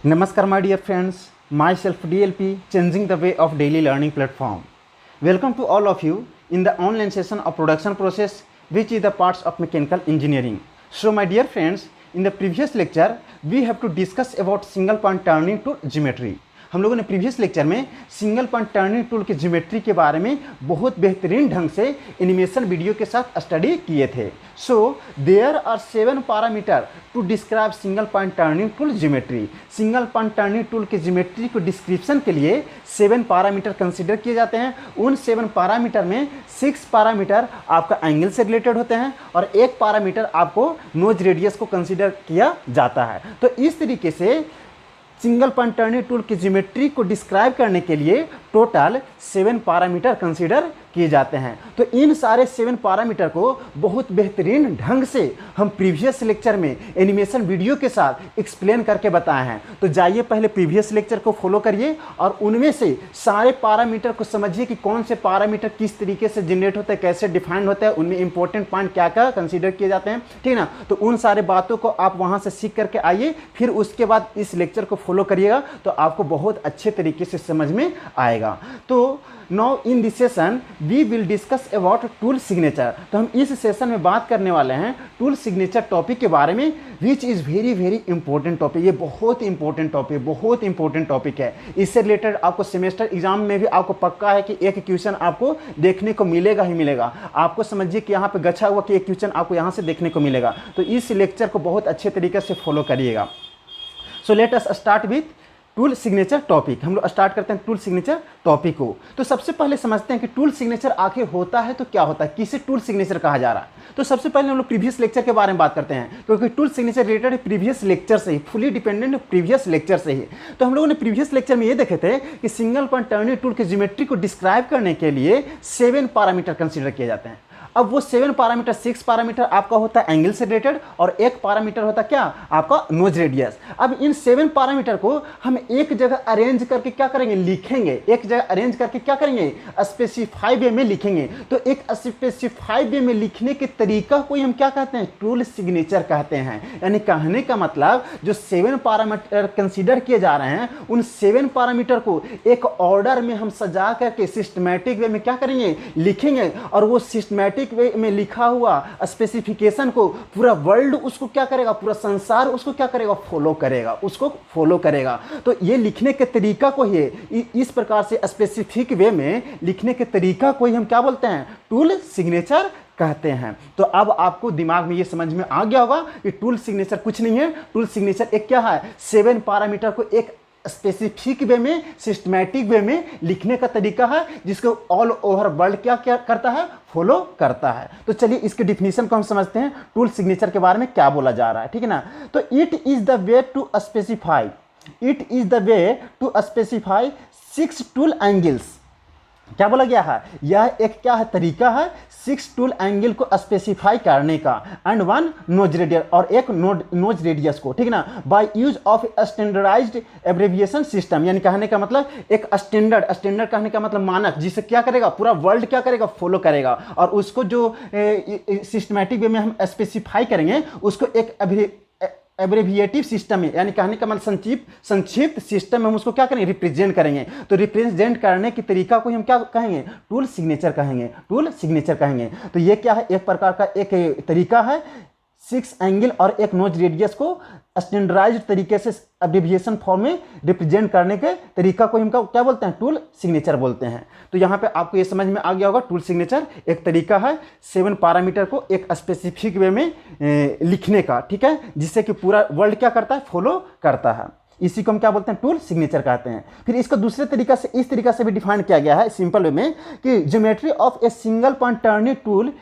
Namaskar, my dear friends. Myself DLP, changing the way of daily learning platform. Welcome to all of you in the online session of production process, which is the parts of mechanical engineering. So, my dear friends, in the previous lecture, we have to discuss about single point turning tool geometry. हम लोगों ने previous lecture में single point turning tool के geometry के बारे में बहुत बेहतरीन ढंग से एनिमेशन वीडियो के साथ स्टडी किए थे। So there are 7 parameter to describe single point turning tool geometry. Single point turning tool के ज्योमेट्री को डिस्क्रिप्शन के लिए 7 पैरामीटर कंसिडर किए जाते हैं। उन 7 पैरामीटर में 6 पैरामीटर आपका एंगल से रिलेटेड होते हैं और 1 पैरामीटर आपको नोज रेडियस को कंसिडर किया जाता है। तो इस तरीके से सिंगल पॉइंट टर्निंग टूल की ज्योमेट्री को डिस्क्राइब करने के लिए टोटल 7 पैरामीटर कंसीडर किए जाते हैं। तो इन सारे 7 पैरामीटर को बहुत बेहतरीन ढंग से हम प्रीवियस लेक्चर में एनिमेशन वीडियो के साथ एक्सप्लेन करके बताए हैं। तो जाइए पहले प्रीवियस लेक्चर को फॉलो करिए और उनमें से सारे पैरामीटर को समझिए कि कौन से पैरामीटर किस तरीके से जनरेट होते हैं, कैसे डिफाइंड होते हैं, उनमें इंपॉर्टेंट पॉइंट क्या क्या कंसीडर किए जाते हैं, ठीक है ना। तो उन सारे बातों को आप वहाँ से सीख करके आइए, फिर उसके बाद इस लेक्चर को फॉलो करिएगा तो आपको बहुत अच्छे तरीके से समझ में आएगा। तो now in this session we will discuss about tool signature. तो हम इस सेशन में बात करने वाले हैं टूल सिग्नेचर टॉपिक के बारे में, which is very very important topic. ये बहुत इंपॉर्टेंट टॉपिक, बहुत इंपॉर्टेंट टॉपिक है। इससे रिलेटेड आपको सेमेस्टर एग्जाम में भी आपको पक्का है कि एक क्वेश्चन आपको देखने को मिलेगा ही मिलेगा। आपको समझिए कि यहाँ पे गछा हुआ कि एक क्वेश्चन आपको यहाँ से देखने को मिलेगा। तो इस लेक्चर को बहुत अच्छे तरीके से फॉलो करिएगा। So let us start with tool signature topic. हम लोग स्टार्ट करते हैं टूल सिग्नेचर टॉपिक को। तो सबसे पहले समझते हैं कि टूल सिग्नेचर आखिर होता है तो क्या होता है, किसे टूल सिग्नेचर कहा जा रहा है। तो सबसे पहले हम लोग प्रीवियस लेक्चर के बारे में बात करते हैं, क्योंकि tool signature related previous lecture से ही, फुली डिपेंडेंट प्रीवियस लेक्चर से ही। तो हम लोगों ने प्रीवियस लेक्चर में ये देखे थे कि सिंगल पॉइंट टर्निंग टूल के ज्योमेट्री को डिस्क्राइब करने के लिए 7 पैरामीटर कंसिडर किए जाते हैं। अब वो 7 पैरामीटर, 6 पैरामीटर आपका होता है एंगल से रिलेटेड और 1 पैरामीटर होता है क्या, आपका नोज रेडियस। अब इन 7 पैरामीटर को हम एक जगह अरेंज करके क्या करेंगे, लिखेंगे। एक जगह अरेंज करके क्या करेंगे, स्पेसिफाई वे में लिखेंगे। तो एक स्पेसिफाई वे में लिखने के तरीका को हम क्या कहते हैं, टूल सिग्नेचर कहते हैं। यानी कहने का मतलब जो 7 पैरामीटर कंसिडर किए जा रहे हैं, उन 7 पैरामीटर को एक ऑर्डर में हम सजा करके सिस्टमैटिक वे में क्या करेंगे, लिखेंगे। और वो सिस्टमैटिक वे में लिखा हुआ स्पेसिफिकेशन को पूरा वर्ल्ड उसको क्या करेगा, पूरा संसार उसको क्या करेगा, फॉलो करेगा, उसको फॉलो करेगा। तो ये लिखने के तरीका को ही, इस प्रकार से स्पेसिफिक वे में लिखने के तरीका को ही हम क्या बोलते हैं, टूल सिग्नेचर कहते हैं। तो अब आपको दिमाग में ये समझ में आ गया होगा कि टूल सिग्नेचर कुछ नहीं है। टूल सिग्नेचर एक क्या है, 7 पैरामीटर को एक स्पेसिफिक वे में, सिस्टमैटिक वे में लिखने का तरीका है, जिसको ऑल ओवर वर्ल्ड क्या क्या करता है, फॉलो करता है। तो चलिए इसके डिफिनीशन को हम समझते हैं, टूल सिग्नेचर के बारे में क्या बोला जा रहा है, ठीक है ना। तो it is the way to specify, it is the way to specify 6 tool angles. क्या बोला गया है, यह एक क्या है, तरीका है 6 टूल एंगल को स्पेसिफाई करने का, एंड 1 नोज रेडियस, और एक नोज रेडियस को, ठीक है ना, by use of standardized abbreviation system. यानी कहने का मतलब एक स्टैंडर्ड कहने का मतलब मानक, जिसे क्या करेगा, पूरा वर्ल्ड क्या करेगा, फॉलो करेगा। और उसको जो सिस्टमैटिक वे में हम स्पेसिफाई करेंगे, उसको एक एब्रेविएटिव सिस्टम में, यानी कहने का मतलब संक्षिप्त सिस्टम में हम उसको क्या करेंगे, रिप्रेजेंट करेंगे। तो रिप्रेजेंट करने के तरीका को हम क्या कहेंगे, टूल सिग्नेचर कहेंगे, टूल सिग्नेचर कहेंगे। तो ये क्या है, एक प्रकार का एक तरीका है 6 एंगल और एक नोज रेडियस को स्टैंडर्डाइज्ड तरीके से एब्रिविएशन फॉर्म में रिप्रेजेंट करने के तरीका को हम क्या बोलते हैं, टूल सिग्नेचर बोलते हैं। तो यहाँ पे आपको ये समझ में आ गया होगा, टूल सिग्नेचर एक तरीका है 7 पैरामीटर को एक स्पेसिफिक वे में लिखने का, ठीक है, जिससे कि पूरा वर्ल्ड क्या करता है, फॉलो करता है। इसी को हम क्या बोलते हैं, टूल सिग्नेचर कहते हैं। फिर इसको दूसरे तरीका से, इस तरीका से भी डिफाइन किया गया है सिंपल वे में कि geometry of a single point turning tool,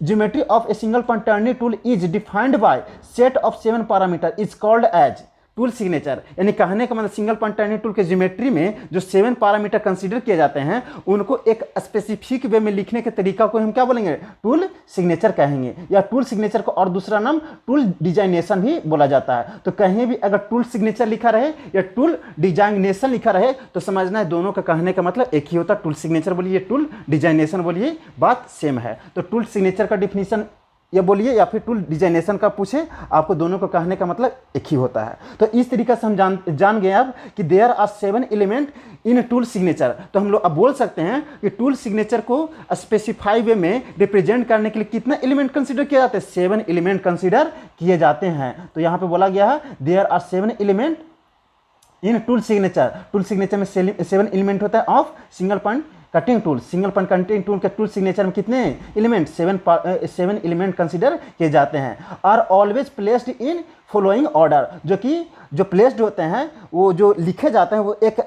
geometry of a single point turning tool is defined by set of 7 parameter is called as tool signature. यानी कहने का मतलब सिंगल पॉइंट टर्निंग टूल के geometry में जो 7 parameter consider किए जाते हैं, उनको एक स्पेसिफिक वे में लिखने के तरीका को हम क्या बोलेंगे, टूल सिग्नेचर कहेंगे। या टूल सिग्नेचर को और दूसरा नाम टूल डिजाइनेशन भी बोला जाता है। तो कहीं भी अगर टूल सिग्नेचर लिखा रहे या टूल डिजाइनेशन लिखा रहे तो समझना है दोनों का कहने का मतलब एक ही होता है। टूल सिग्नेचर बोलिए, टूल डिजाइनेशन बोलिए, बात सेम है। तो टूल सिग्नेचर का डिफिनीशन या बोलिए या फिर टूल डिजाइनेशन का पूछे, आपको दोनों को कहने का मतलब एक ही होता है। तो इस तरीके से हम जान गए अब कि there are 7 element in tool signature. तो हम लोग अब बोल सकते हैं कि टूल सिग्नेचर को स्पेसिफाई वे में रिप्रेजेंट करने के लिए कितना एलिमेंट कंसीडर किया जाता है, 7 एलिमेंट कंसीडर किए जाते हैं। तो यहाँ पे बोला गया है there are 7 element in tool signature. Tool signature में 7 एलिमेंट होता है of single point cutting tool. Single point cutting tool के टूल सिग्नेचर में कितने एलिमेंट, 7 एलिमेंट कंसीडर किए जाते हैं। Are always placed in following order, जो कि जो प्लेस्ड होते हैं वो जो लिखे जाते हैं वो एक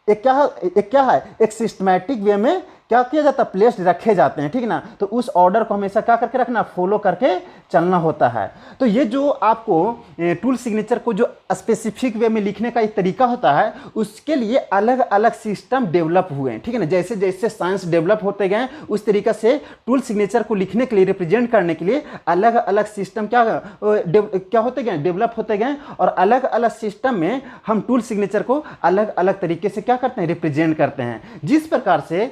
क्या है एक सिस्टमैटिक वे में क्या किया जाता है, प्लेस्ड रखे जाते हैं, ठीक है ना। तो उस ऑर्डर को हमेशा क्या करके रखना, फॉलो करके चलना होता है। तो ये जो आपको टूल सिग्नेचर को जो स्पेसिफिक वे में लिखने का एक तरीका होता है, उसके लिए अलग अलग सिस्टम डेवलप हुए हैं, ठीक है ना। जैसे जैसे साइंस डेवलप होते गए उस तरीके से टूल सिग्नेचर को लिखने के लिए, रिप्रेजेंट करने के लिए अलग अलग सिस्टम क्या होते गए, डेवलप होते गए। और अलग अलग सिस्टम में हम टूल सिग्नेचर को अलग अलग तरीके से क्या करते हैं, रिप्रेजेंट करते हैं। जिस प्रकार से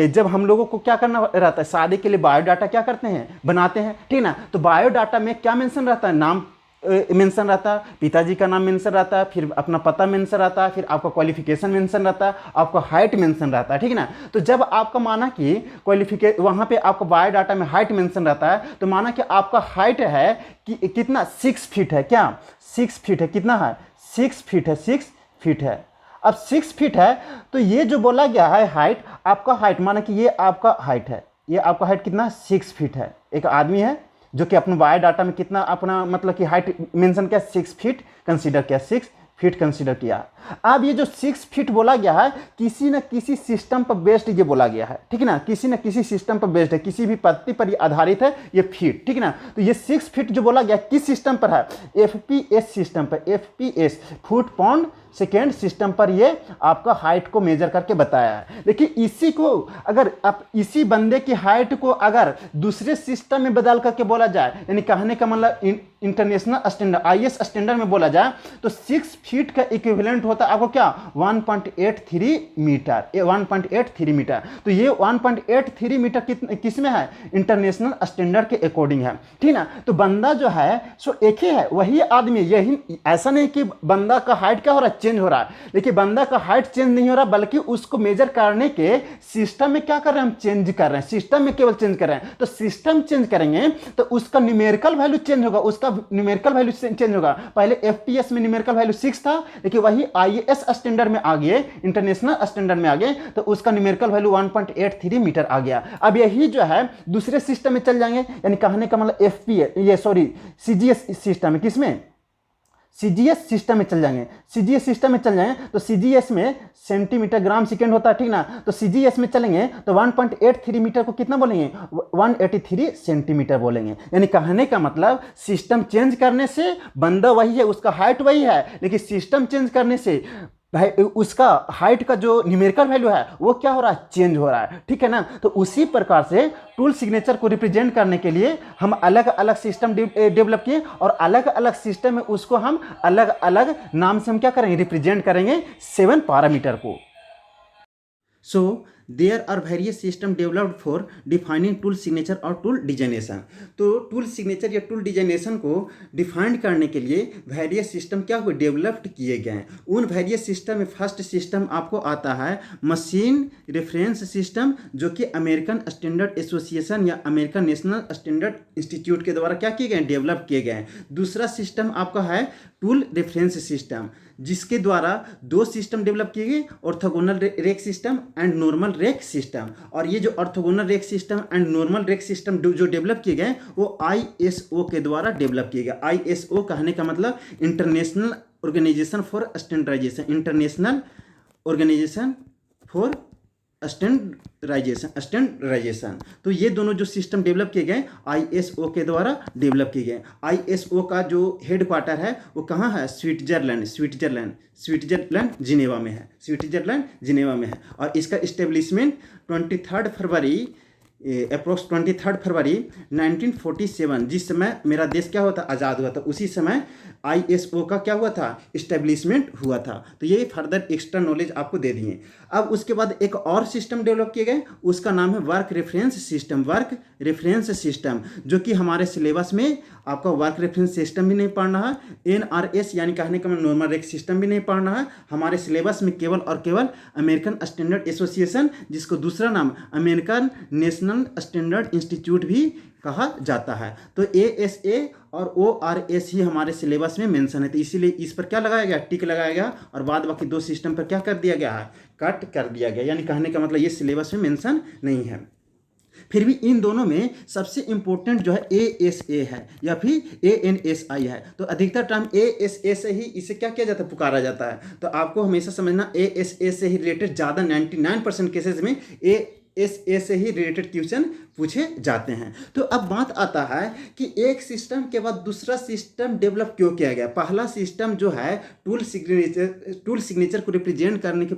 जब हम लोगों को क्या करना रहता है, शादी के लिए बायोडाटा क्या करते हैं, बनाते हैं, ठीक ना। तो बायोडाटा में क्या मेंशन रहता है, नाम मेंशन रहता है, पिताजी का नाम मेंशन रहता है, फिर अपना पता मेंशन रहता है, फिर आपका क्वालिफिकेशन मेंशन रहता है, आपका हाइट मेंशन रहता है, ठीक है ना। तो जब आपका माना कि वहाँ पे आपका बायोडाटा में हाइट मेंशन रहता है, तो माना कि आपका हाइट है कि कितना 6 फीट है, क्या 6 फीट है, कितना है 6 फीट है, 6 फीट है। अब 6 फीट है तो ये जो बोला गया है हाइट, आपका हाइट माना कि ये आपका हाइट है, ये आपका हाइट कितना 6 फीट है। एक आदमी है जो कि अपने बायोडाटा में कितना अपना मतलब कि हाइट मेंशन किया, 6 फीट कंसीडर किया, 6 फीट कंसीडर किया। अब ये जो 6 फीट बोला गया है किसी न किसी सिस्टम पर बेस्ड ये बोला गया है, ठीक है ना, किसी न किसी सिस्टम पर बेस्ड है, किसी भी पद्धति पर ये आधारित है ये फीट, ठीक है ना। तो ये 6 फीट जो बोला गया किस सिस्टम पर है, FPS सिस्टम पर, FPS foot pound second system पर ये आपका हाइट को मेजर करके बताया है। लेकिन इसी को अगर आप इसी बंदे की हाइट को अगर दूसरे सिस्टम में बदल करके बोला जाए, यानी कहने का मतलब इंटरनेशनल स्टैंडर्ड IS स्टैंडर्ड में बोला जाए, तो 6 फीट का इक्विवेलेंट होता है आपको क्या 1.83 मीटर, 1.83 मीटर। तो ये 1.83 मीटर किस में है, इंटरनेशनल स्टैंडर्ड के अकॉर्डिंग है, ठीक ना। तो बंदा जो है सो एक ही है, वही आदमी, यही ऐसा नहीं कि बंदा का हाइट क्या हो रहा है, चेंज हो रहा है। लेकिन बंदा का हाइट चेंज नहीं हो रहा, बल्कि उसको मेजर करने के सिस्टम में क्या कर रहे हैं, हम चेंज कर रहे हैं, सिस्टम में केवल चेंज कर रहे हैं। तो सिस्टम चेंज करेंगे तो उसका न्यूमेरिकल वैल्यू चेंज होगा, उसका न्यूमेरिकल वैल्यू चेंज होगा। पहले FPS में न्यूमेरिकल वैल्यू 6 था, लेकिन वही IS स्टैंडर्ड में आ गए, इंटरनेशनल स्टैंडर्ड में आ गए, तो उसका न्यूमेरिकल वैल्यू 1.83 मीटर आ गया। अब यही जो है दूसरे सिस्टम में चल जाएंगे, यानी कहने का मतलब CGS सिस्टम में, किसमें CGS सिस्टम में चल जाएंगे, CGS सिस्टम में चल जाएंगे तो CGS में सेंटीमीटर ग्राम सेकेंड होता है, ठीक ना। तो CGS में चलेंगे तो 1.83 मीटर को कितना बोलेंगे, 183 सेंटीमीटर बोलेंगे। यानी कहने का मतलब सिस्टम चेंज करने से बंदा वही है, उसका हाइट वही है, लेकिन सिस्टम चेंज करने से भाई उसका हाइट का जो न्यूमेरिकल वैल्यू है वो क्या हो रहा है, चेंज हो रहा है, ठीक है ना। तो उसी प्रकार से टूल सिग्नेचर को रिप्रेजेंट करने के लिए हम अलग अलग सिस्टम डेवलप किए, और अलग अलग सिस्टम में उसको हम अलग अलग नाम से हम क्या करेंगे, रिप्रेजेंट करेंगे 7 पैरामीटर को। So there are various system developed for defining tool signature और टूल डिजाइनेशन। तो टूल सिग्नेचर या टूल डिजाइनेशन को डिफाइन करने के लिए वेरियस सिस्टम क्या हुए, डेवलप्ड किए गए। उन वेरियस सिस्टम में फर्स्ट सिस्टम आपको आता है मशीन रेफरेंस सिस्टम, जो कि अमेरिकन स्टैंडर्ड एसोसिएशन या अमेरिकन नेशनल स्टैंडर्ड इंस्टीट्यूट के द्वारा क्या किए गए, डेवलप किए गए। दूसरा सिस्टम आपका है टूल रेफरेंस सिस्टम, जिसके द्वारा 2 सिस्टम डेवलप किए गए, orthogonal rake system and normal rake system. और ये जो orthogonal rake system and normal rake system जो डेवलप किए गए वो ISO के द्वारा डेवलप किए गए। ISO कहने का मतलब international organization for standardization, international organization for standardization. तो ये दोनों जो सिस्टम डेवलप किए गए ISO के द्वारा डेवलप किए गए। ISO का जो हेड क्वार्टर है वो कहाँ है, स्विट्जरलैंड जिनेवा में है, स्विट्जरलैंड जिनेवा में है। और इसका इस्टेब्लिशमेंट 23 फरवरी अप्रोक्स 23 फरवरी 1947, जिस समय मेरा देश क्या हुआ था, आज़ाद हुआ था, उसी समय ISO का क्या हुआ था, इस्टेब्लिशमेंट हुआ था। तो ये फर्दर एक्स्ट्रा नॉलेज आपको दे दिए। अब उसके बाद एक और सिस्टम डेवलप किए गए, उसका नाम है work reference system. Work reference system जो कि हमारे सिलेबस में आपका वर्क रेफरेंस सिस्टम भी नहीं पढ़ना है, NRS यानी कहने का नॉर्मल रेक सिस्टम भी नहीं पढ़ना है। हमारे सिलेबस में केवल और केवल अमेरिकन स्टैंडर्ड एसोसिएशन, जिसको दूसरा नाम अमेरिकन नेशनल स्टैंडर्ड इंस्टीट्यूट भी कहा जाता है, तो ASA और ORS ही हमारे सिलेबस में मेंशन है। तो इसीलिए इस पर क्या लगाया गया, टिक लगाया गया, और बाद बाकी दो सिस्टम पर क्या कर दिया गया है, कट कर दिया गया। यानी कहने का मतलब ये सिलेबस में मेंशन नहीं है। फिर भी इन दोनों में सबसे इंपॉर्टेंट जो है ASA है या फिर ANSI है। तो अधिकतर टाइम ASA से ही इसे क्या किया जाता है, पुकारा जाता है। तो आपको हमेशा समझना ASA से ही रिलेटेड ज़्यादा 99% केसेस में ASA से ही रिलेटेड क्वेश्चन पूछे जाते हैं। तो अब बात आता है कि एक सिस्टम के बाद दूसरा सिस्टम डेवलप क्यों किया गया। पहला सिस्टम जो है टूल सिग्नेचर को रिप्रेजेंट करने के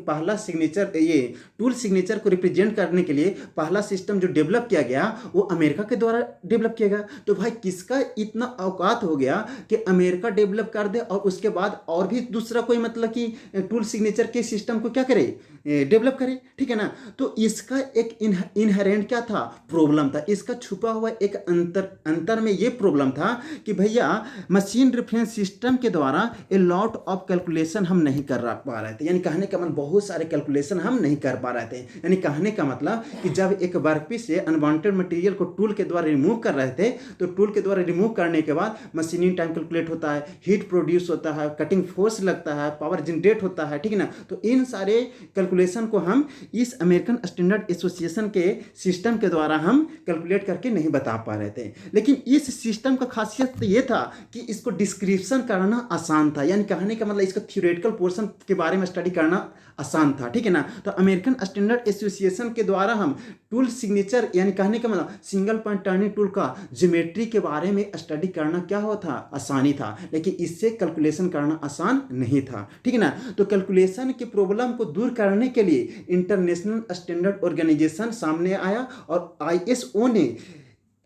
टूल सिग्नेचर को रिप्रेजेंट करने के लिए पहला सिस्टम जो डेवलप किया गया वो अमेरिका के द्वारा डेवलप किया गया। तो भाई किसका इतना औकात हो गया कि अमेरिका डेवलप कर दे और उसके बाद और भी दूसरा कोई मतलब कि टूल सिग्नेचर के सिस्टम को क्या करे, डेवलप करे, ठीक है ना। तो इसका एक इनहेरेंट क्या था, प्रॉब्लम था। इसका छुपा हुआ एक अंतर में ये प्रॉब्लम था कि भैया मशीन रेफरेंस सिस्टम के द्वारा ए लॉट ऑफ कैलकुलेशन हम नहीं कर पा रहे थे। यानी कहने का मतलब बहुत सारे कैलकुलेशन हम नहीं कर पा रहे थे। यानी कहने का मतलब कि जब एक वर्कपीस से अनवांटेड मटेरियल को टूल के द्वारा रिमूव कर रहे थे, तो टूल के द्वारा रिमूव करने के बाद मशीनिंग टाइम कैलकुलेट होता है, हीट प्रोड्यूस होता है, कटिंग फोर्स लगता है, पावर जनरेट होता है, ठीक है ना। तो इन सारे कैलकुलेशन को हम इस अमेरिकन स्टैंडर्ड एसोसिएशन के सिस्टम के द्वारा हम कैलकुलेट करके नहीं बता पा रहे थे। लेकिन इस सिस्टम का खासियत तो ये था कि इसको डिस्क्रिप्शन करना आसान था। यानी कहने का मतलब इसका थ्योरेटिकल पोर्शन के बारे में स्टडी करना आसान था, ठीक है ना। तो अमेरिकन स्टैंडर्ड एसोसिएशन के द्वारा हम टूल सिग्नेचर यानी कहने का मतलब सिंगल पॉइंट टर्निंग टूल का ज्योमेट्री के बारे में स्टडी करना क्या हुआ था, आसानी था। लेकिन इससे कैलकुलेशन करना आसान नहीं था, ठीक है ना। तो कैलकुलेशन की प्रॉब्लम को दूर करने के लिए इंटरनेशनल स्टैंडर्ड ऑर्गेनाइजेशन सामने आया और ISO ने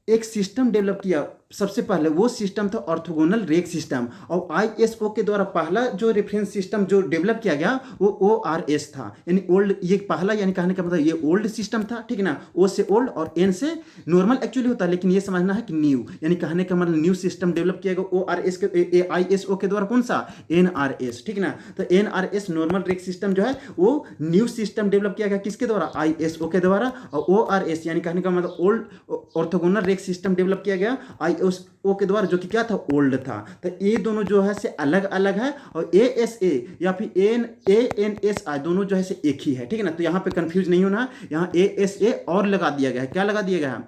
एक सिस्टम डेवलप किया। सबसे पहले वो सिस्टम था ऑर्थोगोनल रेक सिस्टम, और ISO के द्वारा पहला जो रेफरेंस सिस्टम जो डेवलप किया गया वो ORS था। यानी ओल्ड, ये पहला यानी कहने का मतलब ये ओल्ड सिस्टम था, ठीक है ना। O से ओल्ड और N से नॉर्मल एक्चुअली होता है, लेकिन ये समझना है कि न्यू, यानी कहने का मतलब न्यू सिस्टम डेवलप किया गया ORS के ISO के द्वारा। कौन सा, NRS, ठीक है ना। तो NRS नॉर्मल रेक सिस्टम जो है वो न्यू सिस्टम डेवलप किया गया किसके द्वारा, ISO के द्वारा। और ORS यानी कहने का मतलब old orthogonal rake system develop किया गया ISO के द्वारा, जो कि क्या था, ओल्ड था। तो ये दोनों जो है से अलग अलग है, और ASA या फिर ANSI दोनों जो है से एक ही है, ठीक है ना। तो यहाँ पे कंफ्यूज नहीं होना, यहाँ ASA और लगा दिया गया है। क्या लगा दिया गया है,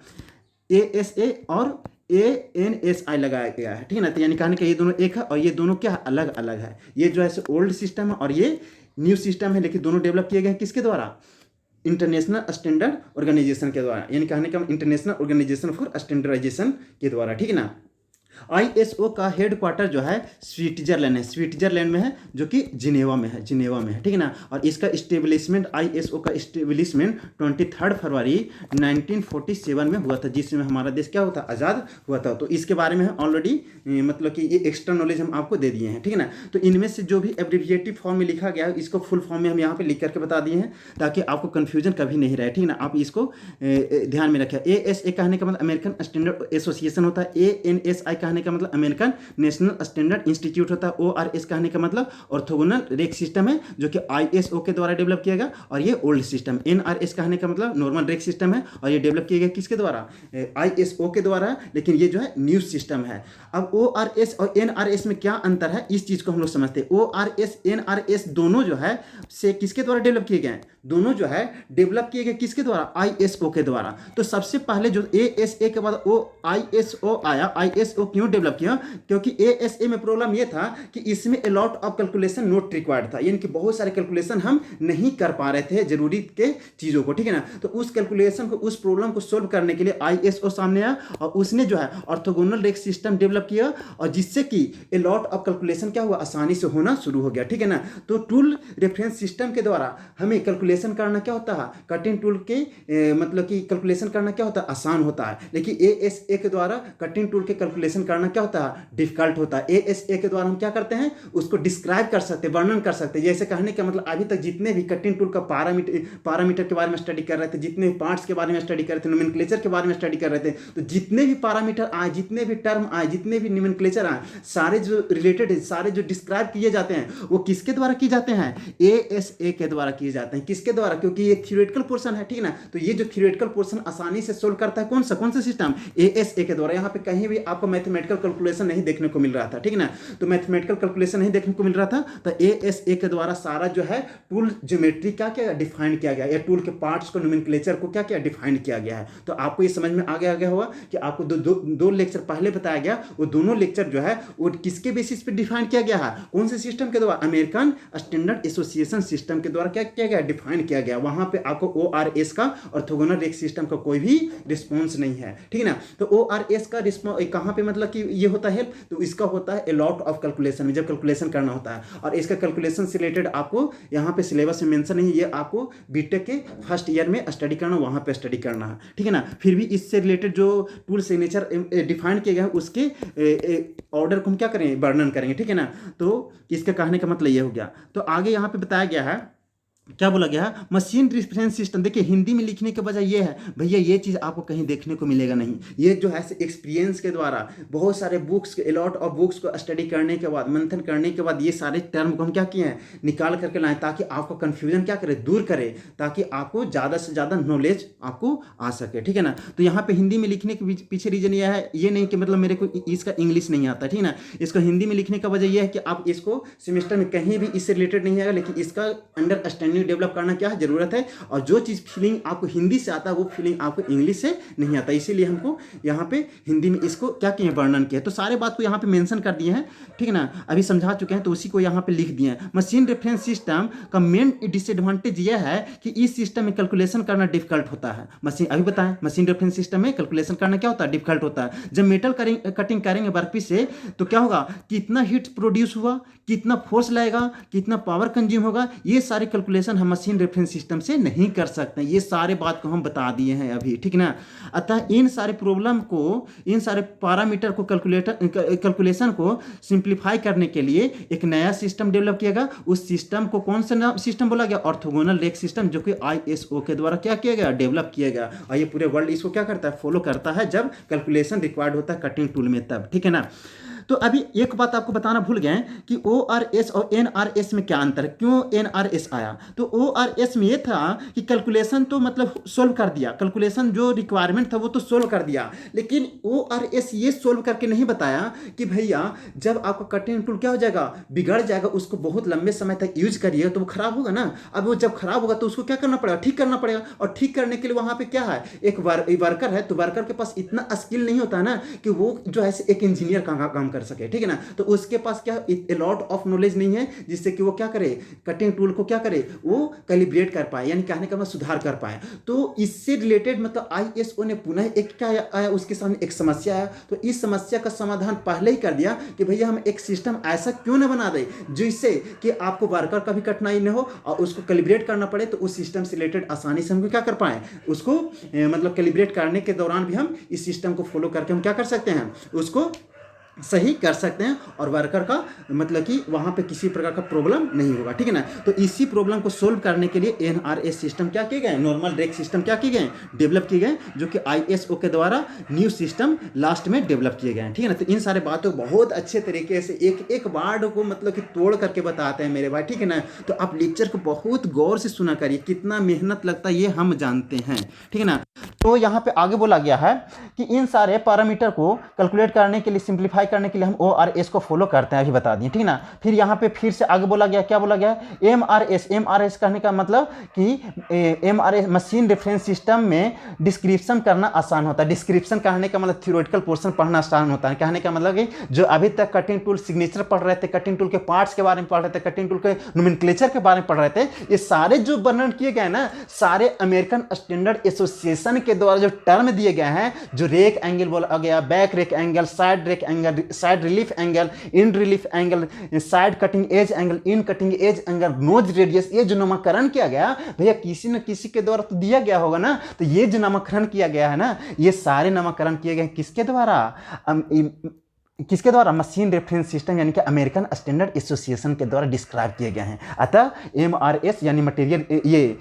ASA और ANSI लगाया गया है, ठीक है ना। तो यानी कहने का ये दोनों एक है और ये दोनों क्या अलग अलग है। ये जो है से ओल्ड सिस्टम है और ये न्यू सिस्टम है, लेकिन दोनों डेवलप किए गए हैं किसके द्वारा, इंटरनेशनल स्टैंडर्ड ऑर्गेनाइजेशन के द्वारा। यानी कहने का इंटरनेशनल ऑर्गेनाइजेशन फॉर स्टैंडर्डाइजेशन के द्वारा, ठीक है ना। ISO का हेड क्वार्टर जो है स्विट्जरलैंड है, स्विट्जरलैंड में है, जो कि जिनेवा में है, ठीक है ना। और इसका इस्टेब्लिशमेंट ISO का इस्टेब्लिशमेंट 23 फरवरी 1947 में हुआ था, जिसमें हमारा देश क्या हुआ था, आज़ाद हुआ था। तो इसके बारे में ऑलरेडी मतलब कि ये एक्स्ट्रा नॉलेज हम आपको दे दिए हैं, ठीक है ना। तो इनमें से जो भी एब्रिविएटिव फॉर्म में लिखा गया है इसको फुल फॉर्म में हम यहाँ पे लिख करके बता दिए हैं, ताकि आपको कन्फ्यूजन कभी नहीं रहे, ठीक है ना। आप इसको ध्यान में रखें। ASA कहने का मतलब अमेरिकन स्टैंडर्ड एसोसिएशन होता है, ANSI कहने का मतलब अमेरिकन नेशनल स्टैंडर्ड इंस्टीट्यूट होता है, ORS कहने का मतलब ऑर्थोगोनल रेक सिस्टम है, जो कि ISO के द्वारा डेवलप किया गया, और ये ओल्ड सिस्टम। NRS कहने का मतलब नॉर्मल रेक सिस्टम है, और ये डेवलप किया गया किसके द्वारा, ISO के द्वारा, लेकिन ये जो है न्यू सिस्टम है। अब ORS और NRS में क्या अंतर है, इस चीज को हम लोग समझते हैं। ORS NRS दोनों जो है से किसके द्वारा डेवलप किए गए, दोनों जो है डेवलप किए गए किसके द्वारा, ISO के द्वारा। तो सबसे पहले जो ASA के बाद ISO आया, ISO क्यों डेवलप किया? क्योंकि ASA में प्रॉब्लम ये था कि इसमें a lot of calculation not required था, यानी कि बहुत सारे कैलकुलेशन हम नहीं कर पा रहे थे जरूरी के चीज़ों को, ठीक है ना। तो उस कैलकुलेशन को, उस प्रॉब्लम को सोल्व करने के लिए ISO सामने आया और उसने जो है ऑर्थोगोनल रेख सिस्टम डेवलप किया, और जिससे कि a lot of कैलकुलेशन क्या हुआ, आसानी से होना शुरू हो गया, ठीक है ना। तो टूल रेफरेंस सिस्टम के द्वारा हमें कैलकुलेशन करना क्या होता है, कटिंग टूल के मतलब कि कैलकुलेशन करना क्या होता है, आसान होता है। लेकिन ASA के द्वारा कटिंग टूल के कैलकुलेशन करना क्या होता है, डिफिकल्ट होता है। ASA के द्वारा हम क्या करते हैं, उसको डिस्क्राइब कर सकते हैं, वर्णन कर सकते हैं। जैसे कहने का मतलब अभी तक जितने भी कटिंग टूल का पैरामीटर के बारे में स्टडी कर रहे थे, जितने भी पार्ट्स के बारे में स्टडी कर रहे थे, नोमेनक्लेचर के बारे में स्टडी कर रहे थे, तो जितने भी पैरामीटर आए, जितने भी टर्म आए, जितने भी नोमेनक्लेचर आए, सारे जो रिलेटेड है, सारे जो डिस्क्राइब किए जाते हैं, वो किसके द्वारा किए जाते हैं, ASA के द्वारा किए जाते हैं। किसके द्वारा? क्योंकि ये थ्योरेटिकल पोर्शन है, ठीक है ना। तो ये जो थ्योरेटिकल पोर्शन आसानी से सोल्व करता है कौन सा सिस्टम, ASA के द्वारा। यहाँ पे कहीं भी आपको मैथमेटिकल कैलकुलेशन नहीं देखने को मिल रहा था, ठीक है ना। तो मैथमेटिकल कैलकुलेशन नहीं देखने को मिल रहा था, तो ASA के द्वारा सारा जो है टूल ज्योमेट्री क्या डिफाइन किया गया, या टूल के पार्ट्स को, नोमेनक्लेचर को क्या डिफाइन किया गया है। तो आपको ये समझ में आ गया होगा कि आपको दो लेक्चर पहले बताया गया, वो दोनों लेक्चर जो है वो किसके बेसिस पे डिफाइन किया गया है, कौन से सिस्टम के द्वारा, अमेरिकन स्टैंडर्ड एसोसिएशन सिस्टम के द्वारा क्या किया गया, डिफाइन किया गया। वहां पे आपको ORS का, ऑर्थोगोनल रेख सिस्टम का कोई भी रिस्पॉन्स नहीं है, ठीक है ना। तो ORS का रिस्पॉन्स कहां पे मतलब कि ये होता है हेल्प, तो इसका होता है ए लॉट ऑफ कैलकुलेशन में, जब कैलकुलेशन करना होता है। और इसका कैलकुलेशन से रिलेटेड आपको यहाँ पे सिलेबस में मेंशन नहीं है, ये आपको बीटेक के फर्स्ट ईयर में स्टडी करना, वहां पे स्टडी करना है, ठीक है ना। फिर भी इससे रिलेटेड जो टूल सिग्नेचर डिफाइन किए गए हैं, उसके ऑर्डर को हम क्या करेंगे, वर्णन करेंगे, ठीक है ना। तो इसका कहने का मतलब ये हो गया। तो आगे यहाँ पे बताया गया है, क्या बोला गया है, मशीन रेफरेंस सिस्टम। देखिए हिंदी में लिखने के बजाय ये है भैया, ये चीज़ आपको कहीं देखने को मिलेगा नहीं। ये जो है एक्सपीरियंस के द्वारा बहुत सारे बुक्स, अलॉट ऑफ बुक्स को स्टडी करने के बाद, मंथन करने के बाद, ये सारे टर्म को हम क्या किए हैं, निकाल करके लाएं, ताकि आपको कन्फ्यूजन क्या करे, दूर करे, ताकि आपको ज़्यादा से ज़्यादा नॉलेज आपको आ सके, ठीक है ना। तो यहाँ पे हिंदी में लिखने के पीछे रीजन यह है, ये नहीं कि मतलब मेरे को इसका इंग्लिश नहीं आता, ठीक है ना। इसको हिंदी में लिखने का वजह यह है कि आप इसको सेमेस्टर में कहीं भी इससे रिलेटेड नहीं आएगा, लेकिन इसका अंडरस्टैंडिंग डेवलप करना क्या है, जरूरत है। और जो चीज फीलिंग आपको हिंदी से आता है, वो फीलिंग आपको इंग्लिश से नहीं आता, इसीलिए हमको यहाँ पे हिंदी में इसको क्या किए, वर्णन किया। तो सारे बात को यहाँ पे मेंशन कर दिए हैं, ठीक है ना, अभी समझा चुके हैं, तो उसी को यहाँ पे लिख दिए हैं। मशीन रेफरेंस सिस्टम का मेन डिसएडवांटेज यह है कि इस सिस्टम में कैलकुलेशन करना डिफिकल्ट होता है। अभी बताएं, मशीन रेफरेंस सिस्टम में कैलकुलेशन करना क्या होता है, डिफिकल्ट होता है। जब मेटल कटिंग करेंगे वर्कपीस से, तो क्या होगा, कितना हीट प्रोड्यूस हुआ, कितना फोर्स लगेगा, कितना पावर कंज्यूम होगा, ये सारे कैलकुलेशन हम मशीन रेफरेंस सिस्टम से नहीं कर सकते। ये सारे बात को हम बता दिए हैं अभी, ठीक ना। अतः इन सारे प्रॉब्लम को, इन सारे पैरामीटर को, कैलकुलेशन को सिंप्लीफाई करने के लिए एक नया सिस्टम डेवलप किया गया। उस सिस्टम को कौन सा सिस्टम बोला गया, ऑर्थोगोनल रेख सिस्टम, जो कि ISO के द्वारा क्या किया गया, डेवलप किया गया। और ये पूरे वर्ल्ड इसको क्या करता है, फॉलो करता है, जब कैलकुलेशन रिक्वायर्ड होता है कटिंग टूल में तब, ठीक है ना। तो अभी एक बात आपको बताना भूल गए कि ORS और NRS में क्या अंतर है, क्यों NRS आया। तो ORS में ये था कि कैलकुलेशन तो मतलब सोल्व कर दिया, कैलकुलेशन जो रिक्वायरमेंट था वो तो सोल्व कर दिया, लेकिन ORS ये सोल्व करके नहीं बताया कि भैया जब आपका कटिंग टूल क्या हो जाएगा, बिगड़ जाएगा, उसको बहुत लंबे समय तक यूज करिए तो वो खराब होगा ना। अब वो जब खराब होगा तो उसको क्या करना पड़ेगा, ठीक करना पड़ेगा। और ठीक करने के लिए वहां पे क्या है, एक वर्कर है, तो वर्कर के पास इतना स्किल नहीं होता ना कि वो जो है एक इंजीनियर का काम कर सके, ठीक है ना। तो उसके पास क्या लॉट ऑफ नॉलेज नहीं है, जिससे कि वो क्या करे, कटिंग टूल को क्या करे, वो कैलिब्रेट कर पाए, यानी कहने का मतलब सुधार कर पाए। तो इससे रिलेटेड मतलब ISO ने पुनः एक क्या आया, उसके सामने एक समस्या आया। तो इस समस्या का समाधान पहले ही कर दिया कि भैया हम एक सिस्टम ऐसा क्यों ना बना दे जिससे कि आपको वर्कर का भी कठिनाई न हो और उसको कैलिब्रेट करना पड़े, तो उस सिस्टम से रिलेटेड आसानी से हम क्या कर पाए, उसको मतलब कैलिब्रेट करने के दौरान भी हम इस सिस्टम को फॉलो करके हम क्या कर सकते हैं, उसको सही कर सकते हैं, और वर्कर का मतलब कि वहाँ पे किसी प्रकार का प्रॉब्लम नहीं होगा, ठीक है ना। तो इसी प्रॉब्लम को सोल्व करने के लिए NRS सिस्टम क्या किए गए, नॉर्मल रेक सिस्टम क्या किए गए, डेवलप किए गए, जो कि ISO के द्वारा न्यू सिस्टम लास्ट में डेवलप किए गए हैं, ठीक है ना। तो इन सारे बातों को बहुत अच्छे तरीके से एक एक वर्ड को मतलब कि तोड़ करके बताते हैं मेरे भाई, ठीक है ना। तो आप लेक्चर को बहुत गौर से सुना करिए, कितना मेहनत लगता है ये हम जानते हैं, ठीक है ना। तो यहाँ पे आगे बोला गया है कि इन सारे पैरामीटर को कैलकुलेट करने के लिए, सिंप्लीफाई वेरीफाई करने के लिए हम ORS को फॉलो करते हैं, अभी बता दिए, ठीक ना। फिर यहाँ पे फिर से आगे बोला गया, क्या बोला गया, MRS कहने का मतलब कि MRS मशीन रेफरेंस सिस्टम में डिस्क्रिप्शन करना आसान होता है। डिस्क्रिप्शन कहने का मतलब थ्योरेटिकल पोर्शन पढ़ना आसान होता है। कहने का मतलब कि जो अभी तक कटिंग टूल सिग्नेचर पढ़ रहे थे, कटिंग टूल के पार्ट्स के बारे में पढ़ रहे थे, कटिंग टूल के नोमेनक्लेचर के बारे में पढ़ रहे थे, ये सारे जो वर्णन किए गए ना, सारे अमेरिकन स्टैंडर्ड एसोसिएशन के द्वारा जो टर्म दिए गए हैं, जो रेक एंगल बोला गया, back rake angle, side rake angle, side relief angle, end relief angle, side cutting edge angle, end cutting edge angle, nose radius, ये जो नामकरण किया गया भैया किसी न किसी के द्वारा तो दिया गया होगा ना। तो ये जो नामकरण किया गया है ना, ये सारे नामकरण किए गए किसके द्वारा, किसके द्वारा, मशीन रेफरेंस सिस्टम यानी कि अमेरिकन स्टैंडर्ड एसोसिएशन के द्वारा डिस्क्राइब किए गए हैं। अतः MRS यानी मटेरियल ये